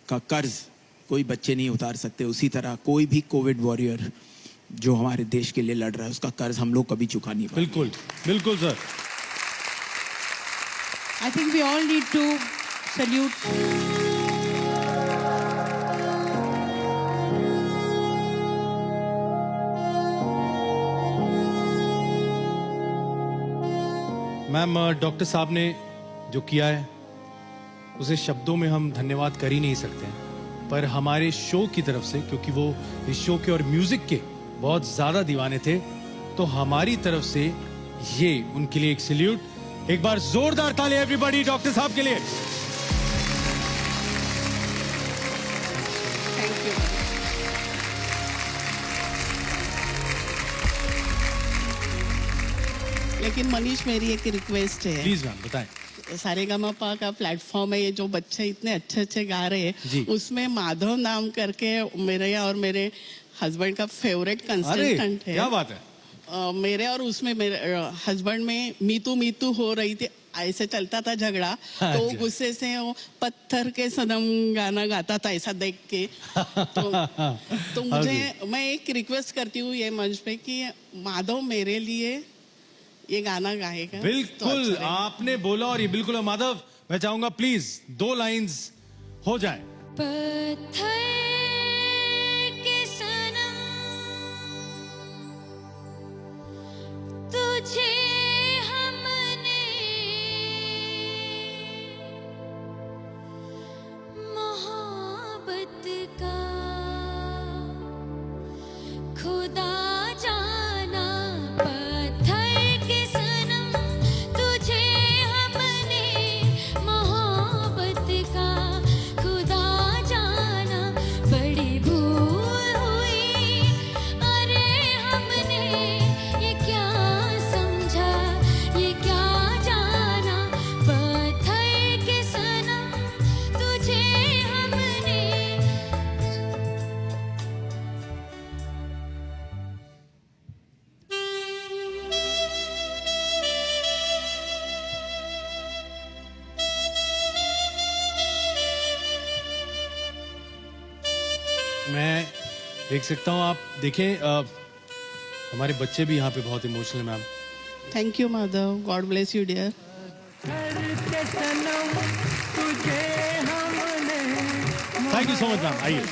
का कर्ज कोई बच्चे नहीं उतार सकते, उसी तरह कोई भी कोविड वॉरियर जो हमारे देश के लिए लड़ रहा है उसका कर्ज हम लोग कभी चुका नहीं पाएंगे। बिल्कुल बिल्कुल sir. I think we all need to salute ma'am, doctor साहब ने जो किया है उसे शब्दों में हम धन्यवाद कर ही नहीं सकते हैं, पर हमारे शो की तरफ से, क्योंकि वो इस शो के और म्यूजिक के बहुत ज्यादा दीवाने थे, तो हमारी तरफ से ये उनके लिए एक सैल्यूट। एक बार जोरदार ताली एवरीबॉडी डॉक्टर साहब के लिए। लेकिन मनीष मेरी एक रिक्वेस्ट है। प्लीज मैम बताएं। सारेगामापा का प्लेटफॉर्म है, ये जो बच्चे इतने अच्छे अच्छे गा रहे हैं उसमें माधव नाम करके मेरे और मेरे हस्बैंड का फेवरेट कंसल्टेंट है। क्या बात है। मेरे और उसमें मेरे हस्बैंड में मीतू मीतू हो रही थी, ऐसे चलता था झगड़ा। तो गुस्से से वो पत्थर के सनम गाना गाता था ऐसा देख के। तो मुझे मैं एक रिक्वेस्ट करती हूँ ये मंच पे कि माधव मेरे लिए ये गाना गाएगा। बिल्कुल तो आपने बोला और ये बिल्कुल। माधव मैं चाहूंगा प्लीज 2 लाइंस हो जाए। पत्थर के सनम तुझे हमने मोहब्बत का खुदा जाना। पत्थर के सनम तुझे हमने मोहब्बत का खुदा जाना। बड़ी भूल हुई अरे हमने ये क्या समझा ये क्या जाना। पत्थर के सनम तुझे हमने। मैं देख सकता हूँ, आप देखें हमारे बच्चे भी यहाँ पे बहुत इमोशनल है ma'am. Thank you Madhav, God bless you dear. Thank you so much ma'am. आइए।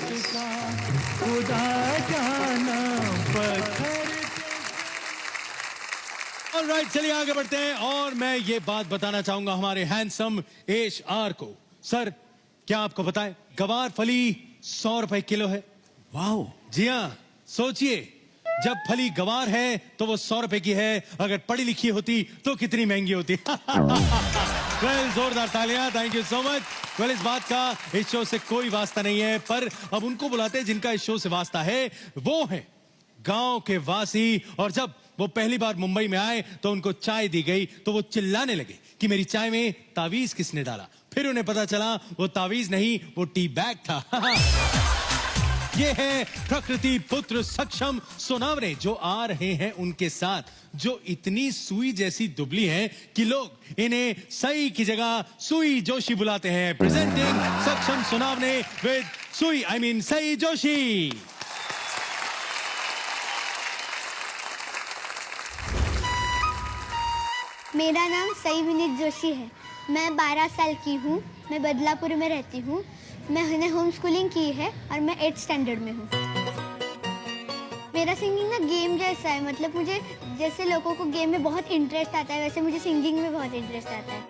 ऑलराइट चलिए आगे बढ़ते हैं और मैं ये बात बताना चाहूंगा हमारे हैंडसम एश आर को। सर क्या आपको पता है गवार फली 100 रुपए किलो है। वाओ। जी हाँ, सोचिए जब फली गवार है तो वो 100 रुपए की है, अगर पढ़ी लिखी होती तो कितनी महंगी होती। वेल जोरदार तालियां, thank you so much. Well इस बात का इस शो से कोई वास्ता नहीं है, पर अब उनको बुलाते हैं जिनका इस शो से वास्ता है। वो है गांव के वासी, और जब वो पहली बार मुंबई में आए तो उनको चाय दी गई तो वो चिल्लाने लगे कि मेरी चाय में तावीज किसने डाला। फिर उन्हें पता चला वो तावीज नहीं वो टी बैग था। ये है प्रकृति पुत्र सक्षम सोनावने जो आ रहे हैं उनके साथ, जो इतनी सुई जैसी दुबली हैं कि लोग इन्हें सई की जगह सुई जोशी बुलाते हैं। प्रेजेंटिंग सक्षम सोनावने विद सुई आई मीन सई जोशी। मेरा नाम सई विनीत जोशी है। मैं 12 साल की हूँ। मैं बदलापुर में रहती हूँ। मैंने होम स्कूलिंग की है और मैं 8th स्टैंडर्ड में हूँ। मेरा सिंगिंग ना गेम जैसा है, मतलब मुझे जैसे लोगों को गेम में बहुत इंटरेस्ट आता है वैसे मुझे सिंगिंग में बहुत इंटरेस्ट आता है।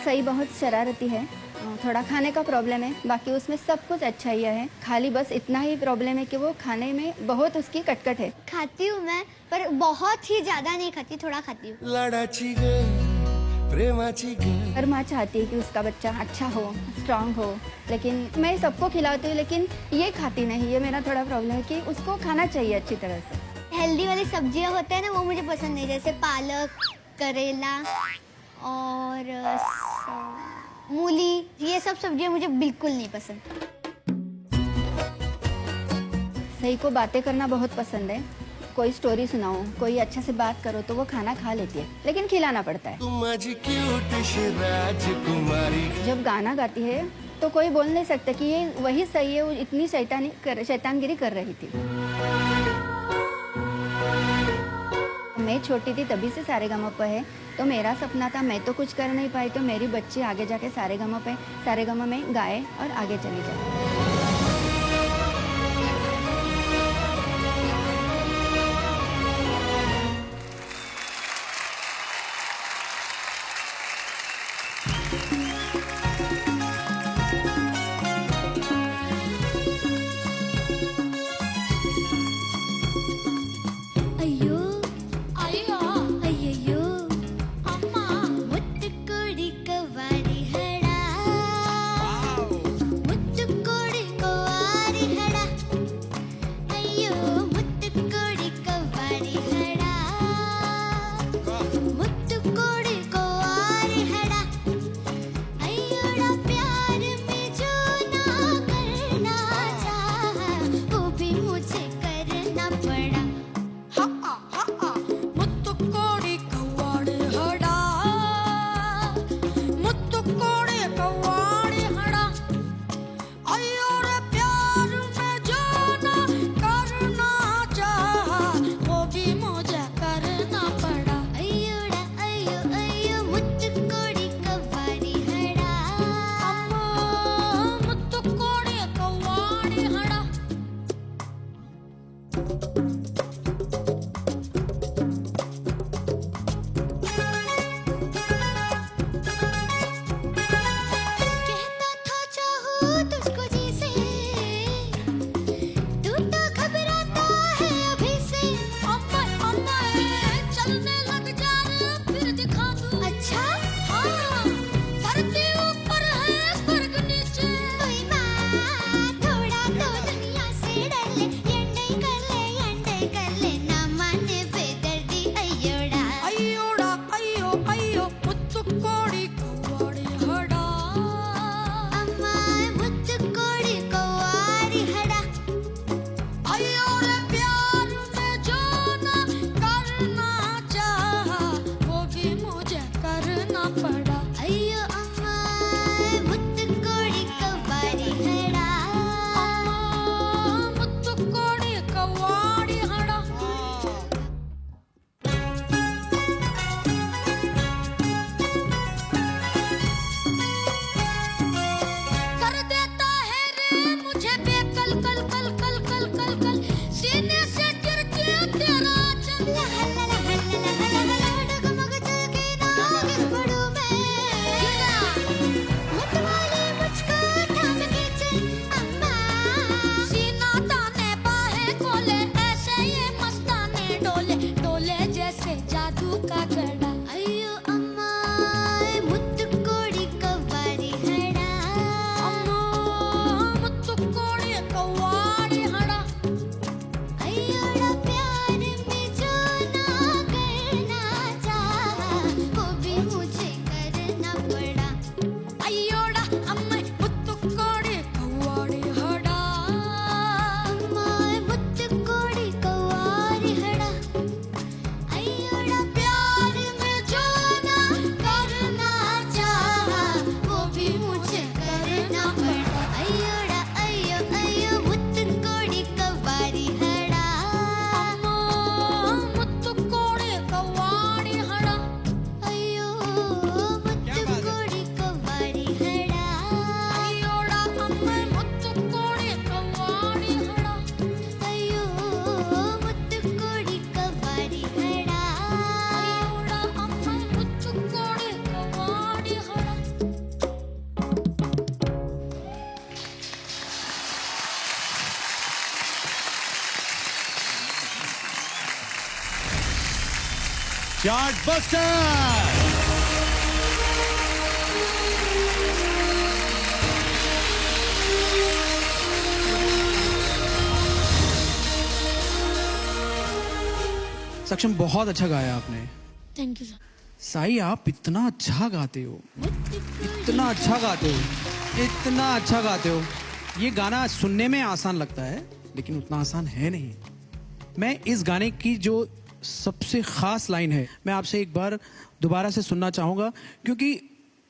सही बहुत शरारती है, थोड़ा खाने का प्रॉब्लम है, बाकी उसमें सब कुछ अच्छा ही है। खाली बस इतना ही प्रॉब्लम है कि वो खाने में बहुत उसकी कटकट है। खाती हूँ मैं, पर बहुत ही ज़्यादा नहीं खाती, थोड़ा खाती हूँ। लाडाची प्रेमाची और माँ चाहती है कि उसका बच्चा अच्छा हो, स्ट्रांग हो, लेकिन मैं सबको खिलाती हूँ लेकिन ये खाती नहीं। ये मेरा थोड़ा प्रॉब्लम है कि उसको खाना चाहिए अच्छी तरह से। हेल्दी वाली सब्जियाँ होते हैं ना वो मुझे पसंद नहीं, जैसे पालक, करेला और मूली, ये सब सब्जियाँ मुझे बिल्कुल नहीं पसंद। सही को बातें करना बहुत पसंद है। कोई स्टोरी सुनाओ, कोई अच्छा से बात करो तो वो खाना खा लेती है, लेकिन खिलाना पड़ता है। जब गाना गाती है तो कोई बोल नहीं सकता कि ये वही सही है, वो इतनी शैतानगिरी कर रही थी। मैं छोटी थी तभी से सारेगामा है, तो मेरा सपना था, मैं तो कुछ कर नहीं पाई तो मेरी बच्ची आगे जाके सारेगामा में गाए और आगे चली जाए। मुत्तु पड़ा मुत्तु कोड़ी कव्वाड़े हड़ा मुत्तु कोड़ी कव्वाड़े हड़ा अयो रे प्यार में जो ना करना चाहा वो भी मुझे करना पड़ा अयोड़ा अयो अयो मुत्तु कोड़ी कव्वाड़ी हड़ा अम्मा मुत्तु कोड़ी कव्वाड़ी हड़ा कहता था चाहूं तुझको जैसे तू तो घबराता है अभी से अम्मा अम्मा चलने लग जा रे फिर दिखा दूं अच्छा हाँ धरती ऊपर है स्वर्ग नीचे ओए माँ थोड़ा तो दुनिया से डर ले यंडे कर ले ना माने बेदर्दी अयोड़ा अयोड़ा अयो अयो मुत्तु कोड़ी कव्वाड़ी हड़ा अम्मा मुत्तु कोड़ी कव्वाड़ी हड़ा अयो रे प्यार में जो ना करना चाहा वो भी मुझे करना पड़ा अयो अम्मा मुत्तु कोड़ी कव्वाड़ी हड़ा अम्मा मुत्तु कोड़ी कव्वाड़ी हड़ा कर देता है रे मुझे बेकल कल कल कल कल कल कल सीने से गिर के तेरा चल डगमग चल के ना गिर पड़ूं मैं मतवाले मुझको थाम के चल अम्मा सीना ताने बाहें खोले ऐसे ये मस्ताने डोले डोले जैसे जादू का घड़ा अयो अम्मा मुत्तु कोड़ी कव्वाड़ी हड़ा अम्मा मुत्तु कोड़ी कव्वाड़ी हड़ा अयोड़ा प्यार में जो ना करना चाहा वो भी मुझे करना पड़ा अयोड़ा अम्मा मुत्तु कोड़ी कव्वाड़ी हड़ा अम्मा मुत्तु कोड़ी कव्वाड़ी हड़ा अयोड़ा प्यार में जो ना करना चाहा वो भी मुझे करना पड़ा अयोड़ा अयो अयो मुत्तु कोड़ी कव्वाड़ी हड़ा अम्मा मुत्तु कोड़ी कव्वाड़ी हड़ा अयो मुत्तु कोड़ी कव्वाड़ी हड़ा अयोड़ा अम्मा मुत्तु कोड़ी कव्वाड़ी हड़ा अयो मुत्तु कोड़ी कव्वाड़ी हड़ा अयोड़ा अम्मा मुत्तु कोड़ी कव्वाड़ी हड़ा चार्ट बस्टर सक्षम बहुत अच्छा गाया आपने। Thank you sir. साई आप इतना अच्छा गाते हो, इतना अच्छा गाते हो, इतना अच्छा गाते हो। ये गाना सुनने में आसान लगता है लेकिन उतना आसान है नहीं। मैं इस गाने की जो सबसे ख़ास लाइन है मैं आपसे एक बार दोबारा से सुनना चाहूँगा, क्योंकि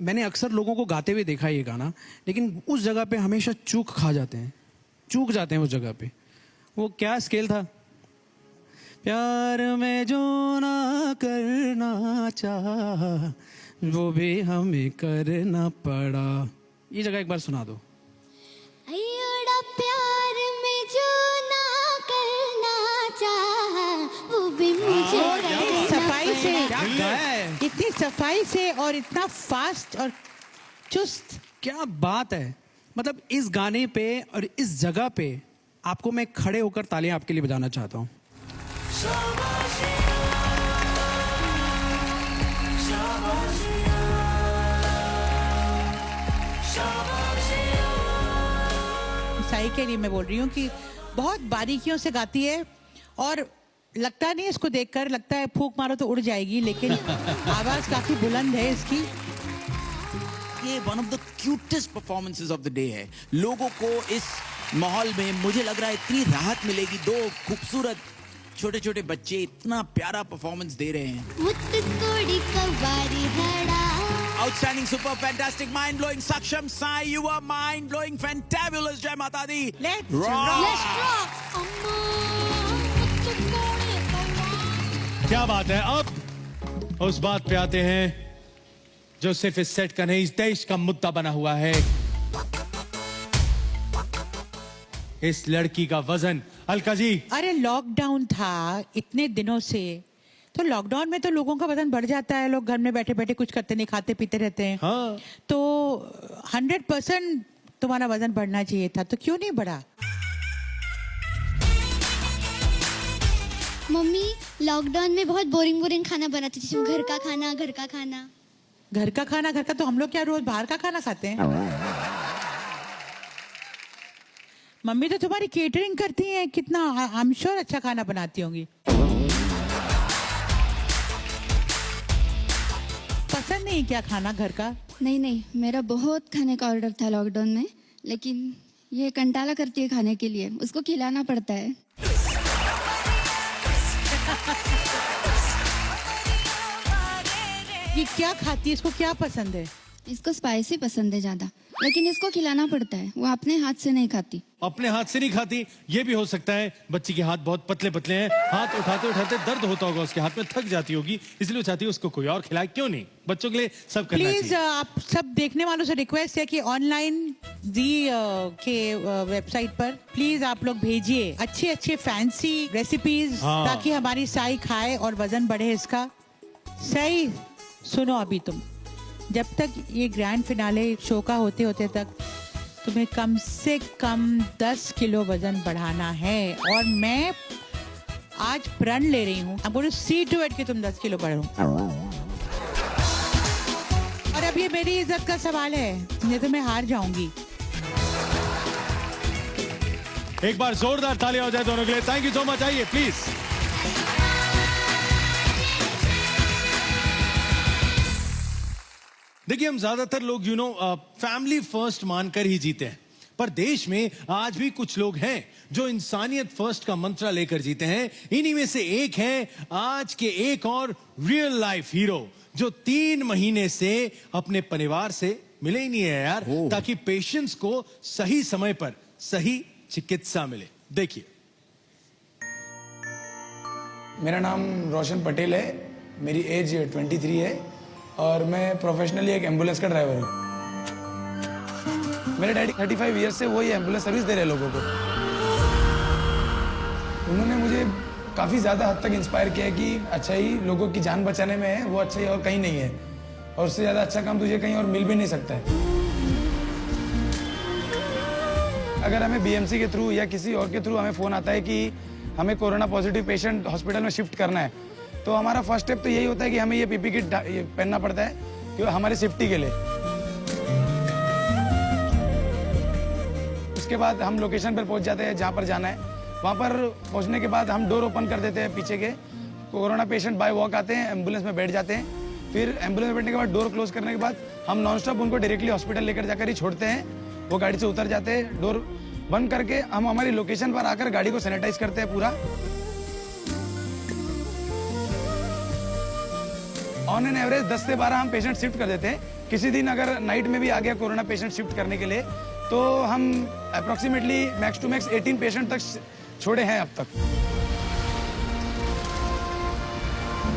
मैंने अक्सर लोगों को गाते हुए देखा है ये गाना, लेकिन उस जगह पे हमेशा चूक खा जाते हैं, चूक जाते हैं उस जगह पे। वो क्या स्केल था? प्यार में जो ना करना चाहा वो भी हमें करना पड़ा। ये जगह एक बार सुना दो। अयोड़ा प्यार में जो ना करना चाहा वो भी मुझे करना सफाई से पड़ा। इतनी सफाई से और इतना फास्ट और चुस्त, क्या बात है। मतलब इस गाने पे और इस जगह पे आपको मैं खड़े होकर तालियां आपके लिए बजाना चाहता हूँ। साई के लिए मैं बोल रही हूँ कि बहुत बारीकियों से गाती है और लगता नहीं इसको देखकर, लगता है फूंक मारो तो उड़ जाएगी, लेकिन आवाज काफी बुलंद है इसकी। ये one of the cutest performances of the day है। लोगों को इस माहौल में मुझे लग रहा है इतनी राहत मिलेगी। दो खूबसूरत छोटे छोटे बच्चे इतना प्यारा परफॉर्मेंस दे रहे हैं। Outstanding, super, fantastic, mind blowing, Saksham, Sai, you are mind blowing, fantabulous. जय माता दी। Let's rock. क्या बात है। अब उस बात पे आते हैं जो सिर्फ इस सेट का नहीं, इस देश का मुद्दा बना हुआ है। इस लड़की का वजन। अलका जी, अरे लॉकडाउन था इतने दिनों से, तो लॉकडाउन में तो लोगों का वजन बढ़ जाता है। लोग घर में बैठे बैठे कुछ करते नहीं, खाते पीते रहते हैं। हाँ। तो 100% तुम्हारा वजन बढ़ना चाहिए था, तो क्यों नहीं बढ़ा? मम्मी लॉकडाउन में बहुत बोरिंग खाना बनाती थी। घर का खाना, घर का खाना। घर का खाना, घर का तो हम लोग क्या रोज बाहर का खाना खाते हैं। मम्मी तो तुम्हारी केटरिंग करती हैं, कितना आई एम श्योर अच्छा खाना बनाती होंगी। पसंद नहीं क्या खाना घर का? नहीं, मेरा बहुत खाने का ऑर्डर था लॉकडाउन में, लेकिन ये कंटाला करती है खाने के लिए, उसको खिलाना पड़ता है। ये क्या खाती है, इसको क्या पसंद है? इसको स्पाइसी पसंद है ज्यादा, लेकिन इसको खिलाना पड़ता है, वो अपने हाथ से नहीं खाती। अपने हाथ से नहीं खाती, ये भी हो सकता है। बच्ची के हाथ बहुत पतले पतले हैं, हाथ उठाते उठाते दर्द होता होगा उसके हाथ में, थक जाती होगी, इसलिए वो चाहती है उसको कोई और खिलाए। क्यों नहीं, बच्चों के लिए सब करना चाहिए। प्लीज आप सब देखने वालों से रिक्वेस्ट है कि ऑनलाइन जी के वेबसाइट पर प्लीज आप लोग भेजिए अच्छे अच्छे फैंसी रेसिपीज, ताकि हमारी साई खाए और वजन बढ़े इसका। सही सुनो, अभी तुम जब तक ये ग्रैंड फिनाले शो का होते होते तक तुम्हें कम से कम 10 किलो वजन बढ़ाना है, और मैं आज प्रण ले रही हूँ, अब बोलो सी टू इट कि तुम 10 किलो बढ़ो। और अब ये मेरी इज्जत का सवाल है, ये तो मैं हार जाऊंगी। एक बार जोरदार तालियां हो जाए दोनों के लिए। Thank you so much. आइए प्लीज। देखिए, हम ज्यादातर लोग फैमिली फर्स्ट मानकर ही जीते हैं, पर देश में आज भी कुछ लोग हैं जो इंसानियत फर्स्ट का मंत्र लेकर जीते हैं। इन्हीं में से एक हैं आज के एक और रियल लाइफ हीरो, जो 3 महीने से अपने परिवार से मिले ही नहीं है यार, ताकि पेशेंट्स को सही समय पर सही चिकित्सा मिले। देखिए। मेरा नाम रोशन पटेल है, मेरी एज 23 है और मैं प्रोफेशनली एक एम्बुलेंस का ड्राइवर हूँ। मेरे डैडी 35 ईयर्स से वही एम्बुलेंस सर्विस दे रहे हैं लोगों को। उन्होंने मुझे काफ़ी ज़्यादा हद तक इंस्पायर किया है कि अच्छा ही लोगों की जान बचाने में है, वो अच्छा ही और कहीं नहीं है, और उससे ज़्यादा अच्छा काम तुझे कहीं और मिल भी नहीं सकता है। अगर हमें बीएमसी के थ्रू या किसी और के थ्रू हमें फ़ोन आता है कि हमें कोरोना पॉजिटिव पेशेंट हॉस्पिटल में शिफ्ट करना है, तो हमारा फर्स्ट स्टेप तो यही होता है कि हमें ये पीपी किट पहनना पड़ता है, क्योंकि हमारी सेफ्टी के लिए। उसके बाद हम लोकेशन पर पहुंच जाते हैं जहाँ पर जाना है। वहाँ पर पहुँचने के बाद हम डोर ओपन कर देते हैं पीछे के। कोरोना पेशेंट बाय वॉक आते हैं, एम्बुलेंस में बैठ जाते हैं। फिर एम्बुलेंस में बैठने के बाद डोर क्लोज करने के बाद हम नॉन स्टॉप उनको डायरेक्टली हॉस्पिटल लेकर जाकर ही छोड़ते हैं। वो गाड़ी से उतर जाते हैं, डोर बंद करके हम हमारी लोकेशन पर आकर गाड़ी को सैनिटाइज करते हैं पूरा। ऑन एन एवरेज 10 से 12 हम पेशेंट शिफ्ट कर देते हैं। किसी दिन अगर नाइट में भी आ गया कोरोना पेशेंट शिफ्ट करने के लिए, तो हम approximately max to max 18 patient तक छोड़े हैं अब तक।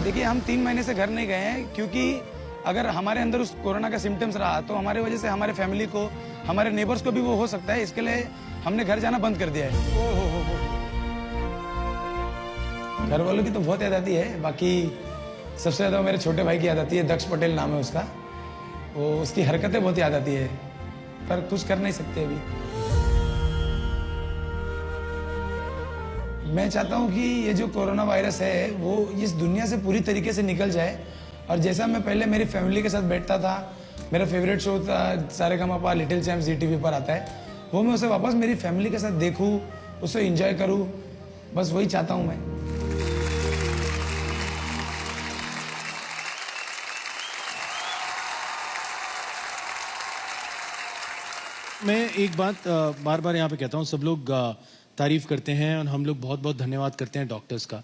देखिए, हम 3 महीने से घर नहीं गए हैं, क्योंकि अगर हमारे अंदर उस कोरोना का सिम्टम्स रहा तो हमारे वजह से हमारे फैमिली को, हमारे नेबर्स को भी वो हो सकता है। इसके लिए हमने घर जाना बंद कर दिया है। घर वालों की तो बहुत याद आती है, बाकी सबसे ज़्यादा मेरे छोटे भाई की याद आती है। दक्ष पटेल नाम है उसका। वो उसकी हरकतें बहुत याद आती है, पर कुछ कर नहीं सकते अभी। मैं चाहता हूँ कि ये जो कोरोना वायरस है वो इस दुनिया से पूरी तरीके से निकल जाए, और जैसा मैं पहले मेरी फैमिली के साथ बैठता था, मेरा फेवरेट शो था सारेगामापा लिटिल चैम्प्स ZTV पर आता है, वो मैं उसे वापस मेरी फैमिली के साथ देखूँ, उसे एंजॉय करूँ, बस वही चाहता हूँ मैं। मैं एक बात बार बार यहाँ पे कहता हूँ, सब लोग तारीफ करते हैं और हम लोग बहुत बहुत धन्यवाद करते हैं डॉक्टर्स का,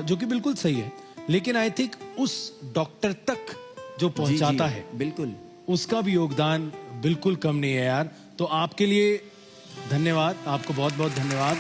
जो कि बिल्कुल सही है, लेकिन आई थिंक उस डॉक्टर तक जो पहुंचाता है बिल्कुल उसका भी योगदान बिल्कुल कम नहीं है यार। तो आपके लिए धन्यवाद, आपको बहुत बहुत धन्यवाद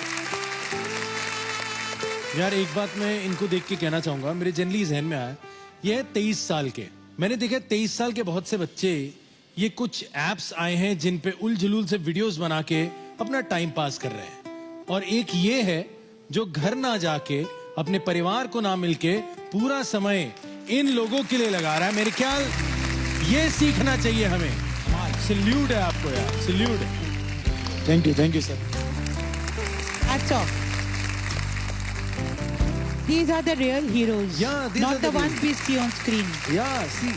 यार। एक बात मैं इनको देख के कहना चाहूंगा, मेरे जनरली जहन में आया, ये है 23 साल के, मैंने देखा 23 साल के बहुत से बच्चे, ये कुछ एप्स आए हैं जिन पे उल जुलूल से वीडियोस बना के अपना टाइम पास कर रहे हैं, और एक ये है जो घर ना जाके अपने परिवार को ना मिलके पूरा समय इन लोगों के लिए लगा रहा है। मेरे ख्याल ये सीखना चाहिए हमें। सैल्यूट है आपको यार, सैल्यूट है। Thank you sir. Hats off. These are the real heroes. Yeah, these not are the the ones we see on screen. Yeah, see.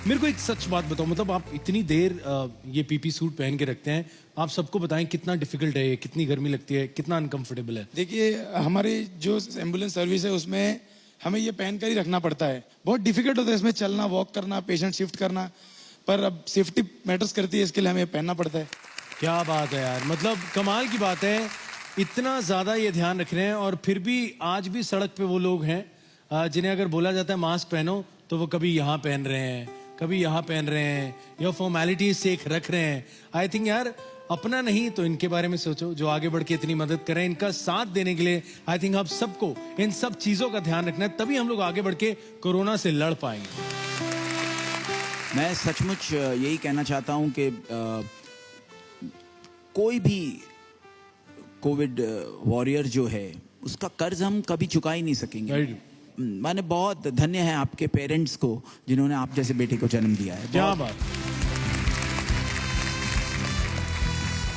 मेरे को एक सच बात बताओ, मतलब आप इतनी देर ये पीपी सूट पहन के रखते हैं, आप सबको बताएं कितना डिफिकल्ट है, कितनी गर्मी लगती है, कितना अनकंफर्टेबल है। देखिए हमारी जो एम्बुलेंस सर्विस है उसमें हमें ये पहन कर ही रखना पड़ता है। बहुत डिफिकल्ट होता है इसमें चलना, वॉक करना, पेशेंट शिफ्ट करना, पर अब सेफ्टी मैटर्स करती है, इसके लिए हमें पहनना पड़ता है। क्या बात है यार, मतलब कमाल की बात है, इतना ज्यादा ये ध्यान रख रहे हैं और फिर भी आज भी सड़क पे वो लोग हैं जिन्हें अगर बोला जाता है मास्क पहनो तो वो कभी यहाँ पहन रहे हैं, कभी यहाँ पहन रहे हैं, या फॉर्मेलिटीज से एक रख रहे हैं। आई थिंक यार अपना नहीं तो इनके बारे में सोचो जो आगे बढ़ के इतनी मदद करें, इनका साथ देने के लिए आई थिंक आप सबको इन सब चीजों का ध्यान रखना है, तभी हम लोग आगे बढ़ के कोरोना से लड़ पाएंगे। मैं सचमुच यही कहना चाहता हूं कि कोई भी कोविड वॉरियर जो है उसका कर्ज हम कभी चुका ही नहीं सकेंगे। मैंने बहुत धन्य है आपके पेरेंट्स को जिन्होंने आप जैसे बेटे को जन्म दिया है। क्या बात।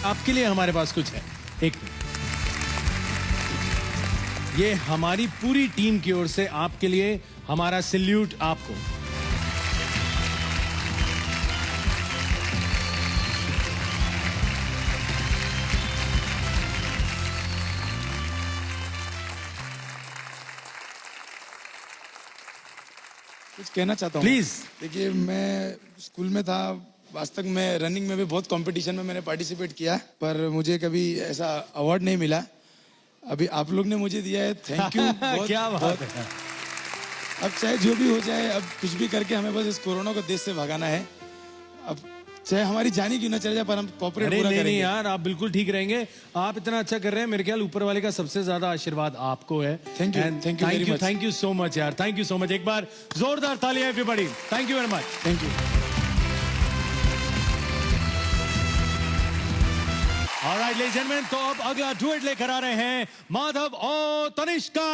आपके लिए हमारे पास कुछ है, एक मिनट, ये हमारी पूरी टीम की ओर से आपके लिए हमारा सैल्यूट आपको। कुछ कहना चाहता हूँ प्लीज। देखिए मैं स्कूल में था, वास्तव में रनिंग में भी बहुत कंपटीशन में मैंने पार्टिसिपेट किया, पर मुझे कभी ऐसा अवार्ड नहीं मिला। अभी आप लोग ने मुझे दिया है, थैंक यू। क्या बात है। अब चाहे जो भी हो जाए, अब कुछ भी करके हमें बस इस कोरोना को देश से भगाना है। अब चाहे हमारी जानी क्यों ना चले जाए, पर हम कोऑपरेट पूरा करेंगे। नहीं यार, आप बिल्कुल ठीक रहेंगे, आप इतना अच्छा कर रहे हैं, मेरे ख्याल ऊपर वाले का सबसे ज्यादा आशीर्वाद आपको है। थैंक यू सो मच यार, थैंक यू सो मच। एक बार जोरदार तालियां everybody, thank you very much. Thank you. Alright ladies and gentleman, तो अब अगला डुएट लेकर आ रहे हैं माधव और Tanishka.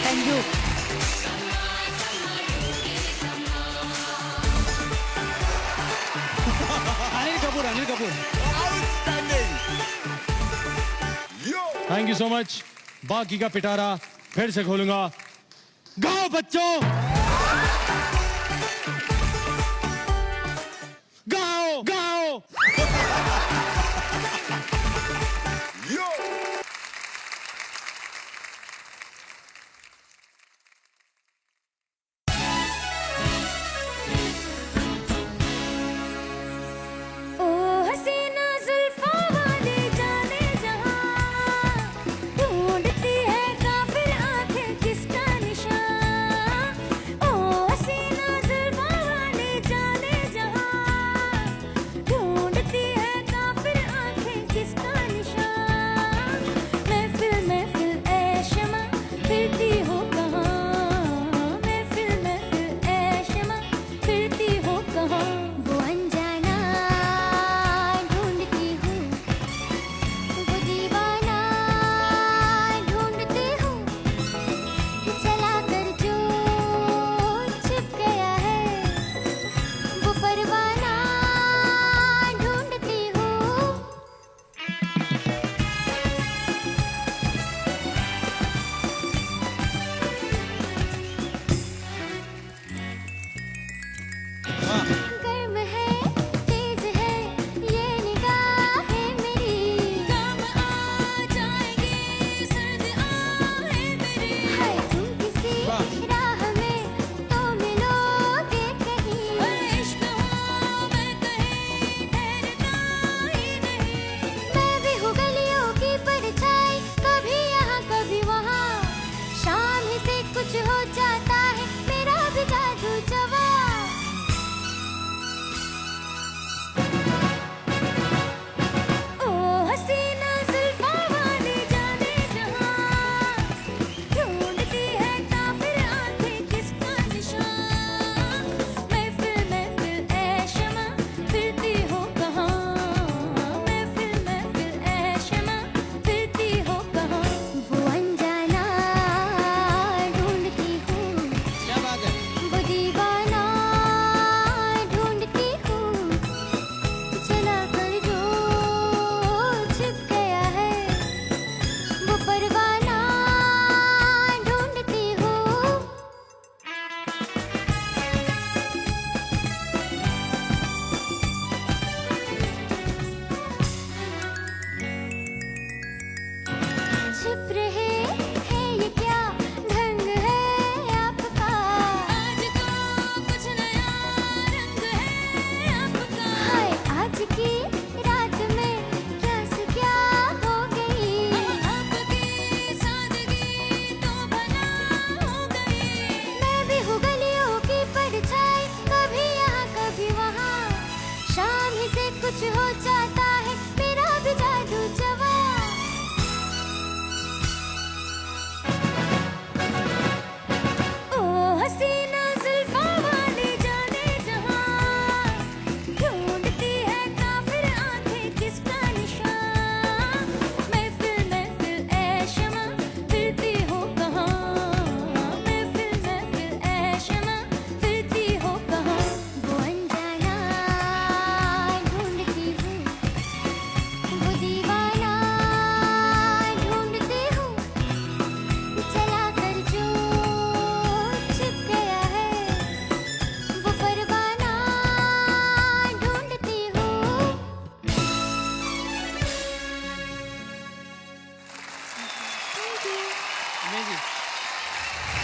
Thank you. Anil Kapoor. Thank you so much. बाकी का पिटारा फिर से खोलूंगा। गाओ बच्चों, गाओ गाओ। ढूंढती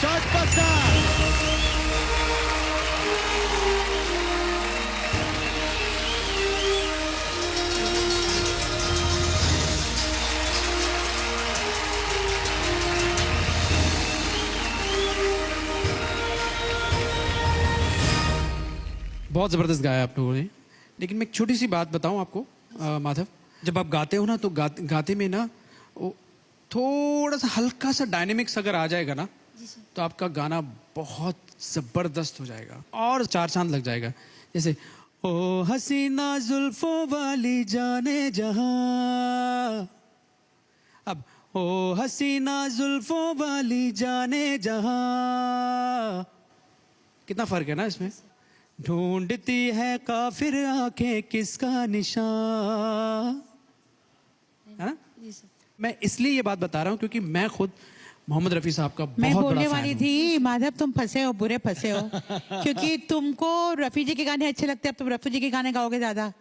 चार्टबस्टर। बहुत ज़बरदस्त गाया आप लोगों ने, लेकिन मैं एक छोटी सी बात बताऊं आपको माधव, जब आप गाते हो ना तो गाते में ना वो थोड़ा सा हल्का सा डायनेमिक्स अगर आ जाएगा ना तो आपका गाना बहुत ज़बरदस्त हो जाएगा और चार चांद लग जाएगा। जैसे ओ हसीना जुल्फों वाली जाने जहां, अब ओ हसीना जुल्फों वाली जाने जहां, कितना फर्क है ना इसमें। ढूंढती है काफिर आंखें किसका निशान, है ना। मैं इसलिए ये बात बता रहा हूँ क्योंकि मैं खुद मोहम्मद रफी साहब का मैं बहुत बोलने बड़ा वाली फैन थी माधव तुम फंसे हो, बुरे फंसे हो क्योंकि तुमको रफी जी के गाने अच्छे लगते हैं, अब तुम रफी जी के गाने गाओगे ज्यादा,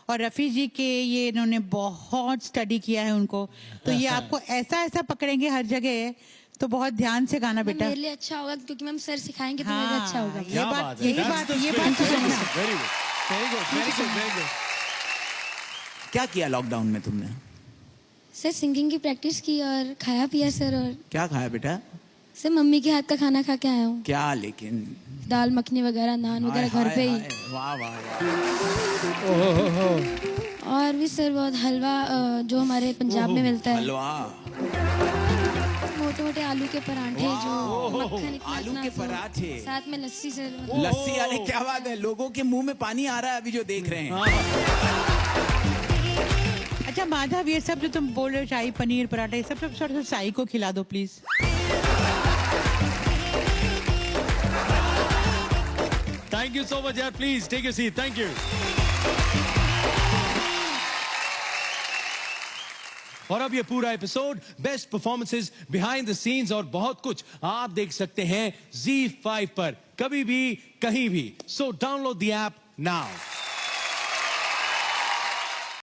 और रफी जी के ये इन्होंने बहुत स्टडी किया है उनको, तो ये आपको ऐसा ऐसा पकड़ेंगे हर जगह, तो बहुत ध्यान से गाना बेटा। मेरे लिए अच्छा होगा क्योंकि मैम सर सिखाएंगे तो मेरे लिए अच्छा होगा। ये बात तो समझना। Very good, very good, very good. क्या किया लॉकडाउन में तुमने? सर सिंगिंग की प्रैक्टिस की और खाया पिया सर। और क्या खाया बेटा? सर मम्मी के हाथ का खाना खा के आया हूँ। क्या? लेकिन दाल मखनी वगैरह, नान वगैरह घर पे ही। वाह वाह वाह। और भी सर बहुत हलवा जो हमारे पंजाब में मिलता है, हलवा, मोटे मोटे आलू के पराठे जो मक्खन इतना आलू के पराठे, साथ में लस्सी सर। लस्सी, अरे क्या बात है, लोगों के मुंह में पानी आ रहा है अभी जो देख रहे हैं। अच्छा माधव, ये सब जो तुम बोल रहे हो शाही पनीर पराठा, ये सब सब साई को खिला दो please. Thank you so much यार, please take your seat, thank you. और अब ये पूरा episode best performances, behind the scenes और बहुत कुछ आप देख सकते हैं ZEE5 पर, कभी भी कहीं भी। So download the app now.